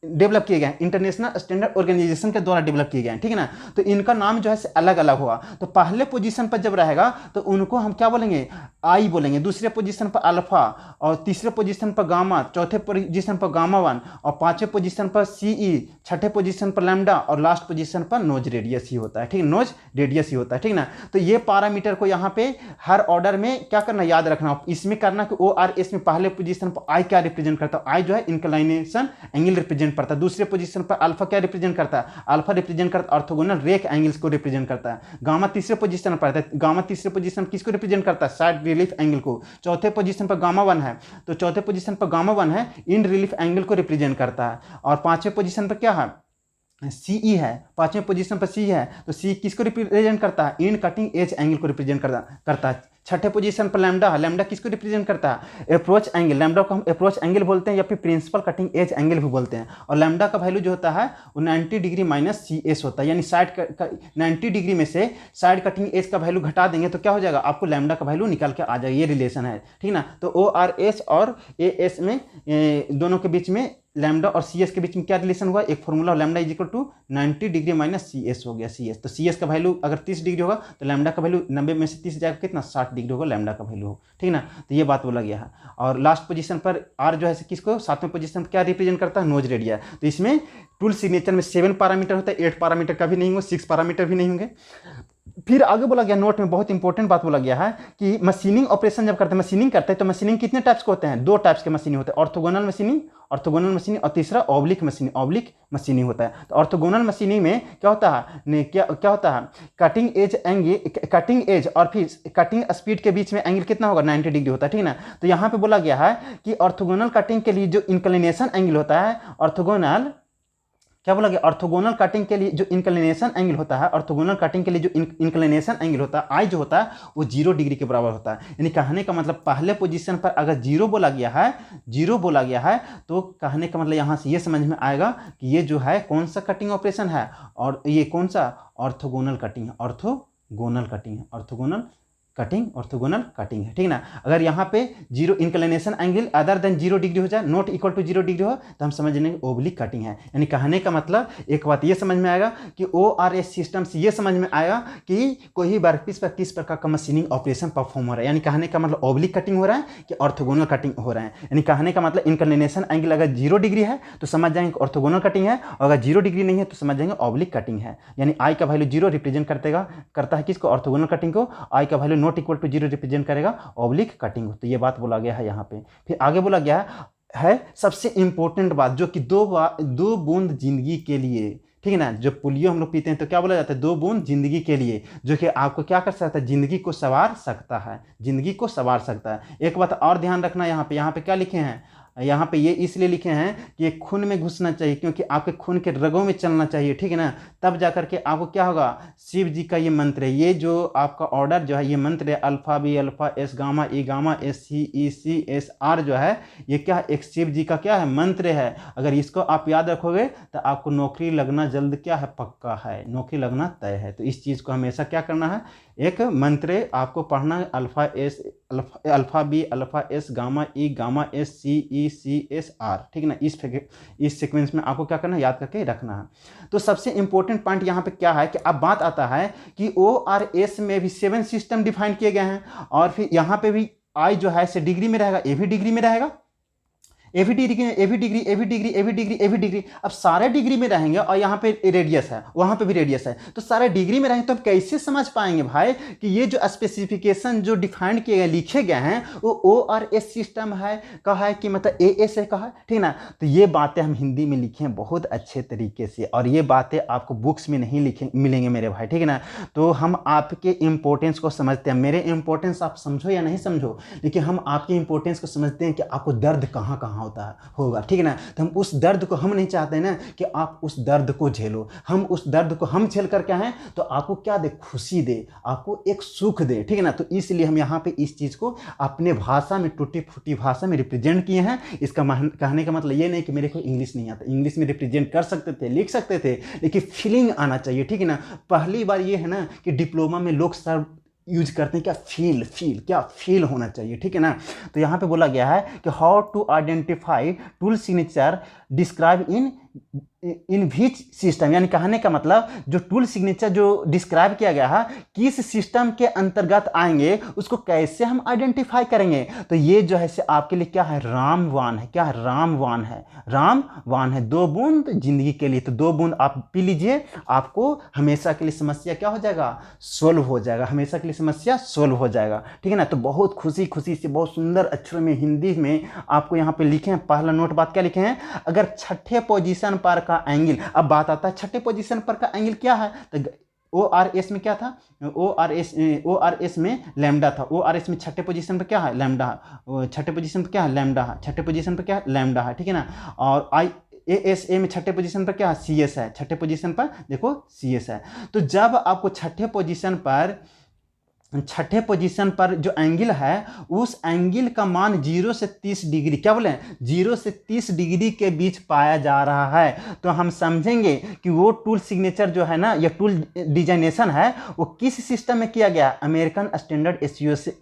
डेवलप किए गए, इंटरनेशनल स्टैंडर्ड ऑर्गेनाइजेशन के द्वारा डेवलप किए गए, ठीक है ना। तो इनका नाम जो है अलग अलग हुआ। तो पहले पोजीशन पर जब रहेगा तो उनको हम क्या बोलेंगे, आई बोलेंगे, दूसरे पोजीशन पर अल्फा, और तीसरे पोजीशन पर गामा, चौथे पोजीशन पर गामा 1, और पांचवें पोजीशन पर सीई, छठे पोजीशन पर लैम्डा, और लास्ट पोजीशन पर नोज रेडियस ही होता है, ठीक है, नोज रेडियस ही होता है, ठीक ना। तो ये पैरामीटर को यहाँ पे हर ऑर्डर में क्या करना, याद रखना। इसमें करना कि ORS में पहले पोजीशन पर आई क्या रिप्रेजेंट करता है, आई जो है इंक्लाइनेशन एंगल रिप्रेजेंट पड़ता है। दूसरे पोजीशन पर अल्फा क्या रिप्रेजेंट करता है, अल्फा रिप्रेजेंट करता है ऑर्थोगोनल रेक एंगल्स को रिप्रेजेंट करता है। गामा तीसरे पोजीशन पर आता है, गामा तीसरे पोजीशन किसको रिप्रेजेंट करता है, साइड रिलीफ एंगल को। चौथे पोजीशन पर गामा 1 है, तो चौथे पोजीशन पर गामा 1 है, इन रिलीफ एंगल को रिप्रेजेंट करता है। और पांचवें पोजीशन पर क्या है, सीई है, पांचवें पोजीशन पर सी है, तो सी किसको रिप्रेजेंट करता है, इन कटिंग एज एंगल को रिप्रेजेंट करता है। छठे पोजीशन पर लैम्डा है, लैम्डा किसको रिप्रेजेंट करता है, अप्रोच एंगल, लैम्डा को हम अप्रोच एंगल बोलते हैं या फिर प्रिंसिपल कटिंग एज एंगल भी बोलते हैं। और लैम्डा का वैल्यू जो होता है वो 90 डिग्री माइनस CS होता है, यानी साइड 90 डिग्री में से साइड कटिंग एज का वैल्यू घटा देंगे तो क्या हो जाएगा, आपको लैम्डा का वैल्यू निकाल के आ जाएगा। ये रिलेशन है, ठीक ना। तो ORS और AS में दोनों के बीच में लैम्डा और CS के बीच में क्या रिलेशन हुआ, एक formula, lambda is equal to 90 degree minus CS हो गया, CS। तो CS का वैल्यू अगर 30 डिग्री होगा तो लैम्डा का वैल्यू 90 में से 30 जाएगा कितना, 60 डिग्री होगा लैम्डा का वैल्यू हो, ठीक ना। तो ये बात बोला गया है। और लास्ट पोजीशन पर R जो है किसको, सातवें पोजीशन पर क्या रिप्रेजेंट करता है, नोज रेडियस। तो इसमें टूल सिग्नेचर में 7 पैरामीटर होता है, 8 पैरामीटर का भी नहीं होंगे, 6 पैरामीटर भी नहीं होंगे। फिर आगे बोला गया, नोट में बहुत इंपॉर्टेंट बात बोला गया है कि मशीनिंग ऑपरेशन जब करते हैं, मशीनिंग करते हैं तो मशीनिंग कितने टाइप्स के होते हैं, 2 टाइप्स के मशीनिंग होते हैं, ऑर्थोगोनल मशीनिंग और तीसरा ऑब्लिक मशीनिंग होता है। तो ऑर्थोगोनल मशीनिंग में क्या होता है, क्या होता है, कटिंग एज और फिर कटिंग स्पीड के बीच में एंगल कितना होगा, 90 डिग्री होता है, ठीक ना। तो यहाँ पे बोला गया है कि ऑर्थोगोनल कटिंग के लिए जो इंक्लिनेशन एंगल होता है, ऑर्थोगोनल क्या बोला गया, ऑर्थोगोनल कटिंग के लिए जो इंक्लिनेशन एंगल होता है, ऑर्थोगोनल कटिंग के लिए जो इंक्लिनेशन एंगल होता है, आई जो होता है वो 0 डिग्री के बराबर होता है। यानी कहने का मतलब पहले पोजीशन पर अगर 0 बोला गया है तो कहने का मतलब यहाँ से ये समझ में आएगा कि ये जो है कौन सा कटिंग ऑपरेशन है, और ये कौन सा ऑर्थोगोनल कटिंग है, ऑर्थोगोनल कटिंग है, ठीक ना। अगर यहाँ पे 0 inclination angle other than 0 degree हो जाए, नॉट इक्वल टू 0 डिग्री हो, तो हम समझ लेंगे ओब्लिक कटिंग है। यानी कहने का मतलब एक बात ये समझ में आएगा कि ORS सिस्टम से ये समझ में आएगा कि कोई वर्कपीस पर किस प्रकार का मशीनिंग ऑपरेशन परफॉर्म हो रहा है। यानी कहने का मतलब ओब्लिक कटिंग हो रहा है कि ऑर्थोगोनल कटिंग हो रहा है। यानी कहने का मतलब इंक्लिनेशन एंगल अगर 0 डिग्री है तो समझ जाएंगे ऑर्थोगोनल कटिंग है, और अगर 0 डिग्री नहीं है तो समझ जाएंगे ओब्लिक कटिंग है। यानी आई का वैल्यू 0 रिप्रेजेंट करता है किसको, ऑर्थोगोनल कटिंग को, आई का value not equal to 0 represent करेगा ऑब्लिक कटिंग। तो ये बात बोला गया है यहाँ पे। फिर आगे बोला गया है सबसे इंपॉर्टेंट बात, जो कि 2 बूंद जिंदगी के लिए, ठीक है ना। जो पोलियो हम लोग पीते हैं तो क्या बोला जाता है, 2 बूंद जिंदगी के लिए, जो कि आपको क्या कर सकता है, जिंदगी को संवार सकता है। एक बात और ध्यान रखना, यहाँ पे क्या लिखे हैं, यहाँ पे ये इसलिए लिखे हैं कि ये खून में घुसना चाहिए, क्योंकि आपके खून के रगों में चलना चाहिए, ठीक है ना, तब जा करके आपको क्या होगा, शिव जी का ये मंत्र है, ये जो आपका ऑर्डर जो है, ये मंत्र है alpha b alpha s gamma e gamma s c e c s r जो है, ये क्या है, एक शिव जी का क्या है, मंत्र है। अगर इसको आप याद रखोगे तो आपको नौकरी लगना जल्द क्या है, पक्का है, नौकरी लगना तय है। तो इस चीज़ को हमेशा क्या करना है, एक मंत्र आपको पढ़ना है, alpha b alpha s gamma e gamma s c e c s r, ठीक है ना, इस सीक्वेंस में आपको क्या करना है, याद करके रखना है। तो सबसे इंपॉर्टेंट पॉइंट यहाँ पे क्या है कि अब बात आता है कि ORS में भी 7 सिस्टम डिफाइन किए गए हैं, और फिर यहाँ पे भी आई जो है से डिग्री में रहेगा, ए भी डिग्री में रहेगा, ए भी डिग्री ए भी डिग्री ए भी डिग्री ए भी डिग्री ए भी डिग्री, अब सारे डिग्री में रहेंगे, और यहाँ पे रेडियस है, वहाँ पे भी रेडियस है, तो सारे डिग्री में रहेंगे, तो हम कैसे समझ पाएंगे भाई कि ये जो स्पेसिफिकेशन जो डिफाइन किए गए लिखे गए हैं वो ORS सिस्टम है का है कि मतलब AS है का है, ठीक ना। तो ये बातें हम हिंदी में लिखे हैं बहुत अच्छे तरीके से, और ये बातें आपको बुक्स में नहीं लिखे मिलेंगे मेरे भाई, ठीक है ना। तो हम आपके इंपॉर्टेंस को समझते हैं, मेरे इंपॉर्टेंस आप समझो या नहीं समझो, लेकिन हम आपके इंपॉर्टेंस को समझते हैं कि आपको दर्द कहाँ कहाँ होगा, ठीक है ना। तो हम उस दर्द को, हम नहीं चाहते ना कि आप उस दर्द को झेलो, हम उस दर्द को हम झेल कर क्या है तो आपको क्या दे, खुशी दे, आपको एक सुख दे, ठीक है ना। तो इसलिए हम यहाँ पे इस चीज़ को अपने भाषा में, टूटी फूटी भाषा में रिप्रेजेंट किए हैं। इसका कहने का मतलब ये नहीं कि मेरे को इंग्लिश नहीं आता, इंग्लिश में रिप्रेजेंट कर सकते थे, लिख सकते थे, लेकिन फीलिंग आना चाहिए, ठीक है ना। पहली बार ये है ना कि डिप्लोमा में लोग सर यूज करते हैं क्या, क्या फील होना चाहिए, ठीक है ना। तो यहाँ पे बोला गया है कि how to identify tool signature describe in which system, यानी कहने का मतलब जो टूल सिग्नेचर जो डिस्क्राइब किया गया है किस सिस्टम के अंतर्गत आएंगे, उसको कैसे हम आइडेंटिफाई करेंगे। तो ये जो है से आपके लिए क्या है, रामवान है, क्या है, रामवान है, रामवान है। 2 बूंद जिंदगी के लिए, तो 2 बूंद आप पी लीजिए, आपको हमेशा के लिए समस्या क्या हो जाएगा, सोल्व हो जाएगा, हमेशा के लिए समस्या सोल्व हो जाएगा, ठीक है ना। तो बहुत खुशी से बहुत सुंदर अक्षरों में हिंदी में आपको यहाँ पे लिखे हैं, पहला नोट बात क्या लिखे हैं, अगर छठे पोजीशन पर का एंगल, अब बात आता है छठे पोजीशन पर का एंगल क्या है, तो ORS में क्या था, ORS में लैम्डा था, ORS में छठे पोजीशन पर क्या है, लैम्डा, छठे पोजीशन पर क्या है, लैम्डा है, छठे पोजीशन पर क्या है, लैम्डा है, ठीक है ना। और ASA में छठे पोजीशन पर क्या है, CS है, छठे पोजीशन पर देखो CS है। तो जब आपको छठे पोजीशन पर जो एंगल है उस एंगल का मान 0 से 30 डिग्री, क्या बोले, 0 से 30 डिग्री के बीच पाया जा रहा है, तो हम समझेंगे कि वो टूल सिग्नेचर जो है ना, या टूल डिजाइनेशन है, वो किस सिस्टम में किया गया, अमेरिकन स्टैंडर्ड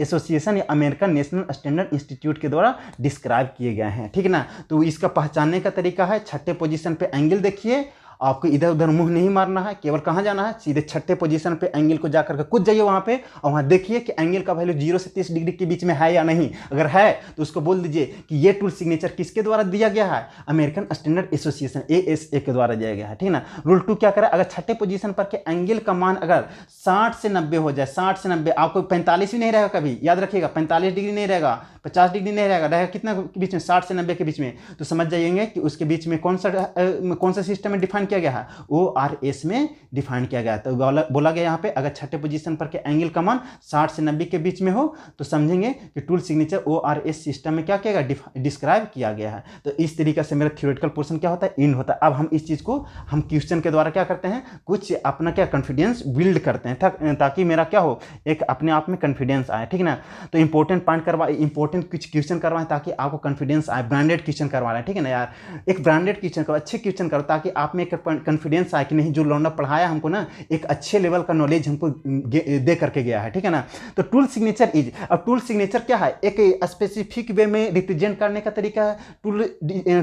एसोसिएशन या अमेरिकन नेशनल स्टैंडर्ड इंस्टीट्यूट के द्वारा डिस्क्राइब किए गए हैं, ठीक है ना। तो इसका पहचानने का तरीका है, छठे पोजीशन पे एंगल देखिए, आपको इधर उधर मुंह नहीं मारना है, केवल कहाँ जाना है, सीधे छठे पोजीशन पे एंगल को जाकर के कूद जाइए वहाँ पे, और वहाँ देखिए कि एंगल का वैल्यू 0 से 30 डिग्री के बीच में है या नहीं। अगर है तो उसको बोल दीजिए कि ये टूल सिग्नेचर किसके द्वारा दिया गया है, अमेरिकन स्टैंडर्ड एसोसिएशन ASA के द्वारा दिया गया है, ठीक है ना। रूल 2 क्या करें, अगर छठे पोजीशन पर के एंगल का मान अगर 60 से 90 हो जाए, 60 से 90, आपको 45 भी नहीं रहेगा, कभी याद रखिएगा 45 डिग्री नहीं रहेगा, 50 डिग्री नहीं रहेगा कितना के बीच में, 60 से 90 के बीच में, तो समझ जाइएंगे कि उसके बीच में कौन सा सिस्टम में डिफाइन किया गया है, ORS में डिफाइन किया गया है। तो बोला गया यहाँ पे अगर छठे पोजीशन पर के एंगल का मान 60 से 90 के बीच में हो तो समझेंगे कि टूल सिग्नेचर ORS सिस्टम में क्या किया गया, डिस्क्राइब किया गया है। तो इस तरीके से मेरा थ्योरेटिकल पोर्शन क्या होता है, इंड होता है। अब हम इस चीज़ को हम क्वेश्चन के द्वारा क्या करते हैं, कुछ अपना क्या कॉन्फिडेंस बिल्ड करते हैं, ताकि मेरा क्या हो, एक अपने आप में कॉन्फिडेंस आए, ठीक है ना। तो इंपॉर्टेंट पॉइंट करवाए, इंपॉर्टेंट कुछ क्वेश्चन करवाएं ताकि आपको कॉन्फिडेंस आए, ब्रांडेड क्वेश्चन करवा रहे हैं, ठीक है ना यार, एक ब्रांडेड क्वेश्चन करो, अच्छे क्वेश्चन करो, ताकि आप में एक कॉन्फिडेंस आए कि नहीं जो लौंडा पढ़ाया हमको ना एक अच्छे लेवल का नॉलेज हमको दे करके गया है, ठीक है ना। तो टूल सिग्नेचर इज, अब टूल सिग्नेचर क्या है, एक स्पेसिफिक वे में रिप्रेजेंट करने का तरीका है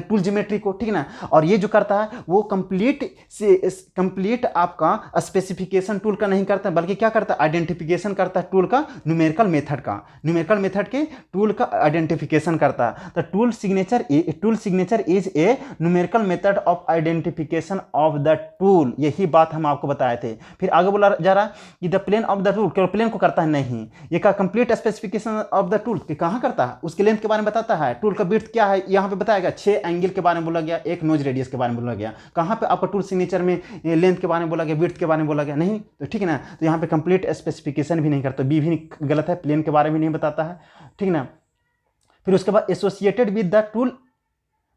टूल ज्योमेट्री को, ठीक है ना। और ये जो करता है वो कंप्लीट आपका स्पेसिफिकेशन टूल का नहीं करता, बल्कि क्या करता है, आइडेंटिफिकेशन करता है टूल का, न्यूमेरिकल मेथड के टूल का आइडेंटिफिकेशन करता है। तो tool signature is a numerical method of identification of the tool, यही बात हम आपको बताए थे। फिर आगे बोला जा रहा कि the plane of the tool, केवल प्लेन को करता है नहीं, ये का complete specification of the tool कि कहाँ करता है, उसके लेंथ के बारे में बताता है, टूल का विड्थ क्या है यहाँ पे बताया गया, 6 एंगल के बारे में बोला गया, 1 नोज रेडियस के बारे में बोला गया, कहाँ पे आपका टूल सिग्नेचर में लेंथ के बारे में बोला गया, विड्थ के बारे में बोला गया नहीं, तो ठीक है ना। तो यहाँ पे कंप्लीट स्पेसिफिकेशन भी नहीं करता, बी भी गलत है, प्लेन के बारे में नहीं बताता है, ठीक है ना। फिर उसके बाद associated with the tool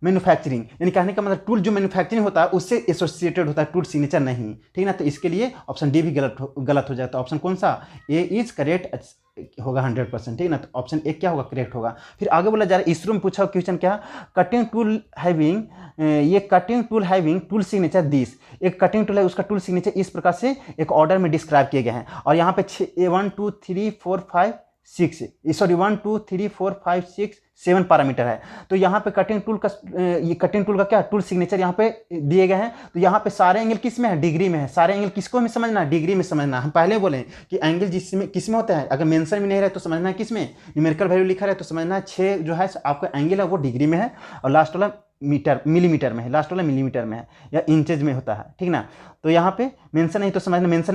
manufacturing, यानी कहने का मतलब टूल जो मैन्युफैक्चरिंग होता है उससे एसोसिएटेड होता है, टूल सिग्नेचर नहीं, ठीक ना। तो इसके लिए ऑप्शन डी भी गलत हो जाता है। ऑप्शन कौन सा, ए इज करेक्ट होगा 100%, ठीक ना। तो ऑप्शन ए क्या होगा, करेक्ट होगा। फिर आगे बोला जा रहा है, इसरो में पूछा क्वेश्चन क्या, कटिंग टूल हैविंग, ये cutting tool having tool signature this, एक कटिंग टूल है उसका टूल सिग्नेचर इस प्रकार से एक ऑर्डर में डिस्क्राइब किए गए हैं। और यहाँ पे 1 2 3 4 5 6 सॉरी 1 2 3 4 5 6 7 पैरामीटर है। तो यहाँ पे कटिंग टूल का ये कटिंग टूल का क्या टूल सिग्नेचर यहाँ पे दिए गए हैं। तो यहाँ पे सारे एंगल किस में है, डिग्री में है। सारे एंगल किसको हमें समझना है, डिग्री में समझना। हम पहले बोले कि एंगल जिसमें किस में होता है, अगर मेंशन में नहीं रहे तो समझना है किस में, न्यूमेरिकल वैल्यू लिखा रहे तो समझना है 6 जो है आपका एंगल है वो डिग्री में है, और लास्ट वाला मिलीमीटर में है, लास्ट वाला मिलीमीटर में है या इंचेज में होता है, ठीक ना। तो यहाँ पे मेंशन नहीं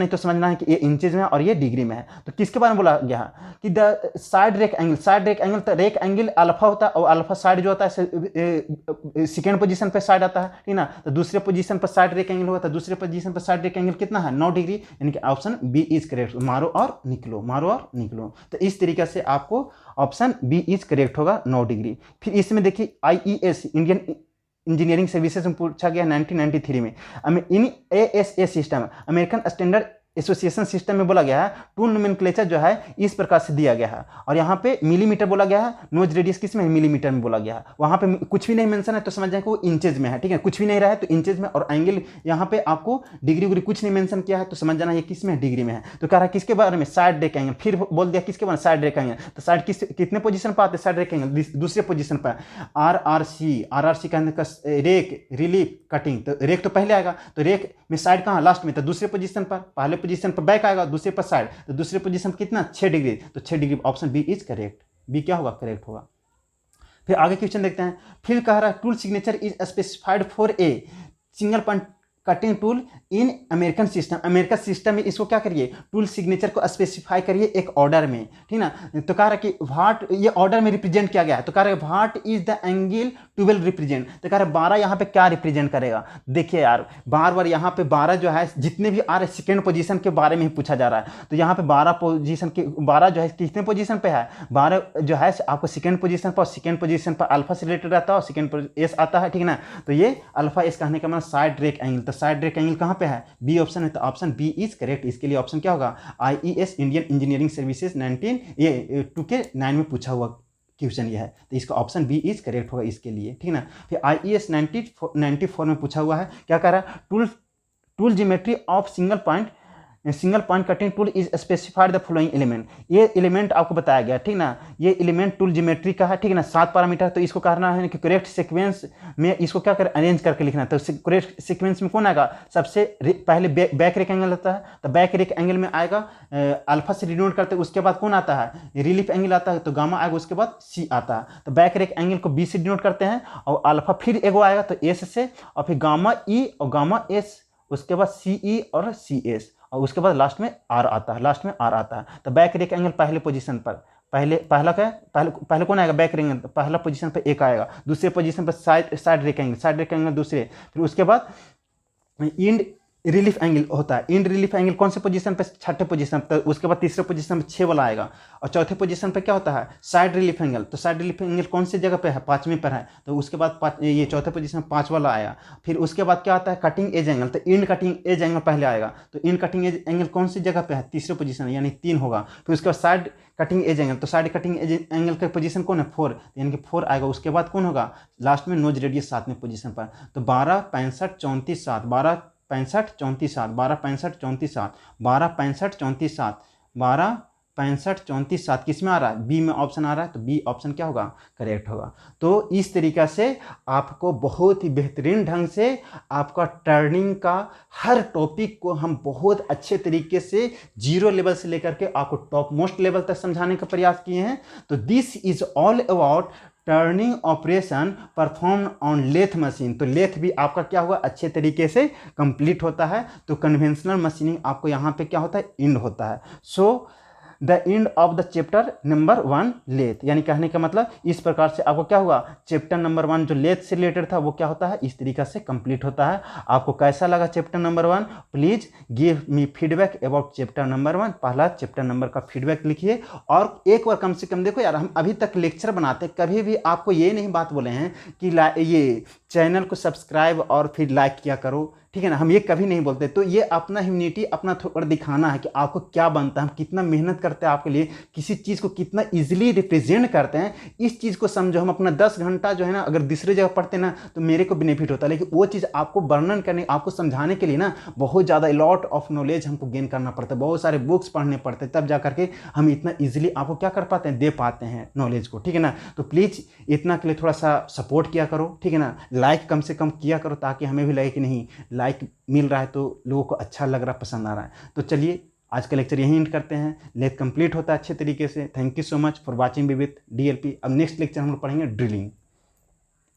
तो समझना है कि ये इंचेज में है और ये डिग्री में है। तो किसके बारे में बोला गया कि द साइड रेक एंगल, तो रेक एंगल अल्फा होता है, और अल्फा साइड जो होता है सेकेंड पोजीशन पे साइड आता है, ठीक ना। तो दूसरे पोजीशन पर साइड रेक एंगल होगा, तो दूसरे पोजीशन पर साइड रेक एंगल कितना है, 9 डिग्री, यानी कि ऑप्शन बी इज करेक्ट। मारो और निकलो। तो इस तरीके से आपको ऑप्शन बी इज करेक्ट होगा, 9 डिग्री। फिर इसमें देखिए IES इंडियन इंजीनियरिंग सर्विसेज में पूछा गया 1993 में। इन ASA system, American standard association system में बोला गया है टूल नोमेनक्लेचर जो है इस प्रकार से दिया गया है, और यहाँ पे मिलीमीटर बोला गया है, नोज रेडियस किस में, मिलीमीटर में बोला गया है। वहाँ पे कुछ भी नहीं मेंशन है तो समझ जाए कि वो इंचेज में है, ठीक है। कुछ भी नहीं रहा है तो इंचेज में, और एंगल यहाँ पे आपको डिग्री कुछ नहीं मेंशन किया है तो समझ जाना ये किस में है, डिग्री में है। तो कह रहा है किसके बारे में, साइड रेक एंगल। फिर बोल दिया किसके बारे में, साइड रेक एंगल। तो साइड कितने पोजीशन पर आते हैं, साइड रेक एंगल दूसरे पोजीशन पर। RRC कहने का रेक रिलीफ कटिंग, तो रेक तो पहले आएगा, तो रेक में साइड कहाँ, लास्ट में, तो दूसरे पोजीशन पर, पहले पोजीशन पर बैक आएगा, दूसरे पर साइड, तो दूसरे पोजीशन पर कितना, 6 डिग्री, तो 6 degree, option B is correct. B क्या होगा, करेक्ट होगा। फिर आगे क्वेश्चन देखते हैं। फिर कह रहा है tool signature is specified for a single point cutting tool in American system में इसको क्या करिए, टूल सिग्नेचर को स्पेसिफाई करिए एक ऑर्डर में, ठीक ना। तो कह रहा है कि व्हाट, ये ऑर्डर में रिप्रेजेंट किया गया है, तो कह रहा है what is the angle 12 represent. तो कह रहा है 12 यहाँ पे क्या रिप्रेजेंट करेगा। देखिए यार, बार यहाँ पे 12 जो है जितने भी आ रहे सेकेंड पोजीशन के बारे में ही पूछा जा रहा है। तो यहाँ पे 12 जो है कितने पोजीशन पे है, 12 जो है आपको सेकेंड पोजीशन पर, सेकेंड पोजीशन पर अल्फा से रिलेटेड रहता है और सेकेंड पर एस आता है, ठीक ना। तो ये अल्फा एस कहने का मतलब side rake angle, side rake angle कहाँ पे है, बी ऑप्शन है, तो ऑप्शन बी इज करेक्ट। इसके लिए ऑप्शन क्या होगा, IES Indian engineering services 2K9 में पूछा हुआ क्वेश्चन ये है, तो इसका ऑप्शन बी इज करेक्ट होगा इसके लिए, ठीक ना। फिर IES 94 में पूछा हुआ है, क्या कह रहा है, tool geometry of single point cutting tool is specified the following element. ये एलिमेंट आपको बताया गया, ठीक ना। ये एलिमेंट टूल ज्योमेट्री का है, ठीक ना, 7 पैरामीटर। तो इसको करना है कि करेक्ट सीक्वेंस में इसको क्या कर अरेंज करके लिखना है। तो करेक्ट सीक्वेंस में कौन आएगा, सबसे पहले बैक रेक एंगल आता है, तो बैक रेक एंगल में आएगा अल्फा से डिनोट करते हैं, उसके बाद कौन आता है, रिलीफ एंगल आता है, तो गामा आएगा, उसके बाद सी आता है। तो बैक रेक एंगल को बी से डिनोट करते हैं, और अल्फा फिर एगो आएगा तो एस से, और फिर गामा ई और गामा एस, उसके बाद CE और CS, और उसके बाद लास्ट में आर आता है। तो बैक रेक एंगल पहले पोजीशन पर, पहले कौन आएगा, बैक रेक एंगल पहला पोजीशन पर एक आएगा, दूसरे पोजीशन पर साइड रेक एंगल दूसरे, फिर उसके बाद इंड रिलीफ एंगल होता है। इंड रिलीफ एंगल कौन से पोजीशन पे, छठे पोजीशन पर, उसके बाद तीसरे पोजीशन पे 6 वाला आएगा, और चौथे पोजीशन पे क्या होता है, साइड रिलीफ एंगल। तो साइड रिलीफ एंगल कौन सी जगह पे है, 5वें पर है, तो उसके बाद ये चौथे पोजीशन में 5 वाला आया। फिर उसके बाद क्या आता है, कटिंग एज एंगल, तो इंड कटिंग एज एंगल पहले आएगा, तो इंड कटिंग एज एंगल कौन सी जगह पे है, तीसरे पोजीशन, यानी 3 होगा। फिर उसके बाद साइड कटिंग एज एंगल, तो साइड कटिंग एज एंगल का पोजीशन कौन है, 4, यानी कि 4 आएगा। उसके बाद कौन होगा, लास्ट में नोज रेडियस 7वें पोजीशन पर। तो 12 65 34 7, 12 65 34 7, 12 65 34 7, 12 65 34 7, 12 65 34 7 किस में आ रहा है, बी में ऑप्शन आ रहा है, तो बी ऑप्शन क्या होगा, करेक्ट होगा। तो इस तरीक़ा से आपको बहुत ही बेहतरीन ढंग से आपका टर्निंग का हर टॉपिक को हम बहुत अच्छे तरीके से 0 लेवल से लेकर के आपको टॉप मोस्ट लेवल तक समझाने का प्रयास किए हैं। तो this is all about turning operation perform on lathe machine. तो लेथ भी आपका क्या हुआ, अच्छे तरीके से कंप्लीट होता है। तो कन्वेंशनल मशीनिंग आपको यहाँ पे क्या होता है, इंड होता है। So the end of the chapter number 1 lathe, यानी कहने का मतलब इस प्रकार से आपको क्या हुआ, चैप्टर नंबर 1 जो लेथ से रिलेटेड था वो क्या होता है, इस तरीका से कंप्लीट होता है। आपको कैसा लगा chapter number 1? Please give me feedback about chapter number 1। पहला चैप्टर नंबर का फीडबैक लिखिए और एक बार कम से कम देखो यार, हम अभी तक लेक्चर बनाते कभी भी आपको ये नहीं बात बोले हैं कि ये चैनल को सब्सक्राइब और फिर लाइक किया करो, ठीक है ना, हम ये कभी नहीं बोलते। तो ये अपना ह्यूमिनिटी अपना थोड़ा दिखाना है कि आपको क्या बनता है, हम कितना मेहनत करते हैं आपके लिए, किसी चीज़ को कितना इजीली रिप्रेजेंट करते हैं, इस चीज़ को समझो। हम अपना 10 घंटा जो है ना अगर दूसरे जगह पढ़ते ना तो मेरे को बेनिफिट होता है, लेकिन वो चीज़ आपको वर्णन करने, आपको समझाने के लिए ना बहुत ज़्यादा लॉट ऑफ नॉलेज हमको गेन करना पड़ता है, बहुत सारे बुक्स पढ़ने पड़ते हैं, तब जा करके हम इतना ईजिली आपको क्या कर पाते हैं, दे पाते हैं नॉलेज को, ठीक है ना। तो प्लीज़ इतना के लिए थोड़ा सा सपोर्ट किया करो, ठीक है ना, लाइक कम से कम किया करो ताकि हमें भी लगे कि नहीं लाइक मिल रहा है तो लोगों को अच्छा लग रहा है, पसंद आ रहा है। तो चलिए आज का लेक्चर यहीं एंड करते हैं, लेथ कंप्लीट होता है अच्छे तरीके से। Thank you so much for watching with DLP। अब नेक्स्ट लेक्चर हम लोग पढ़ेंगे ड्रिलिंग।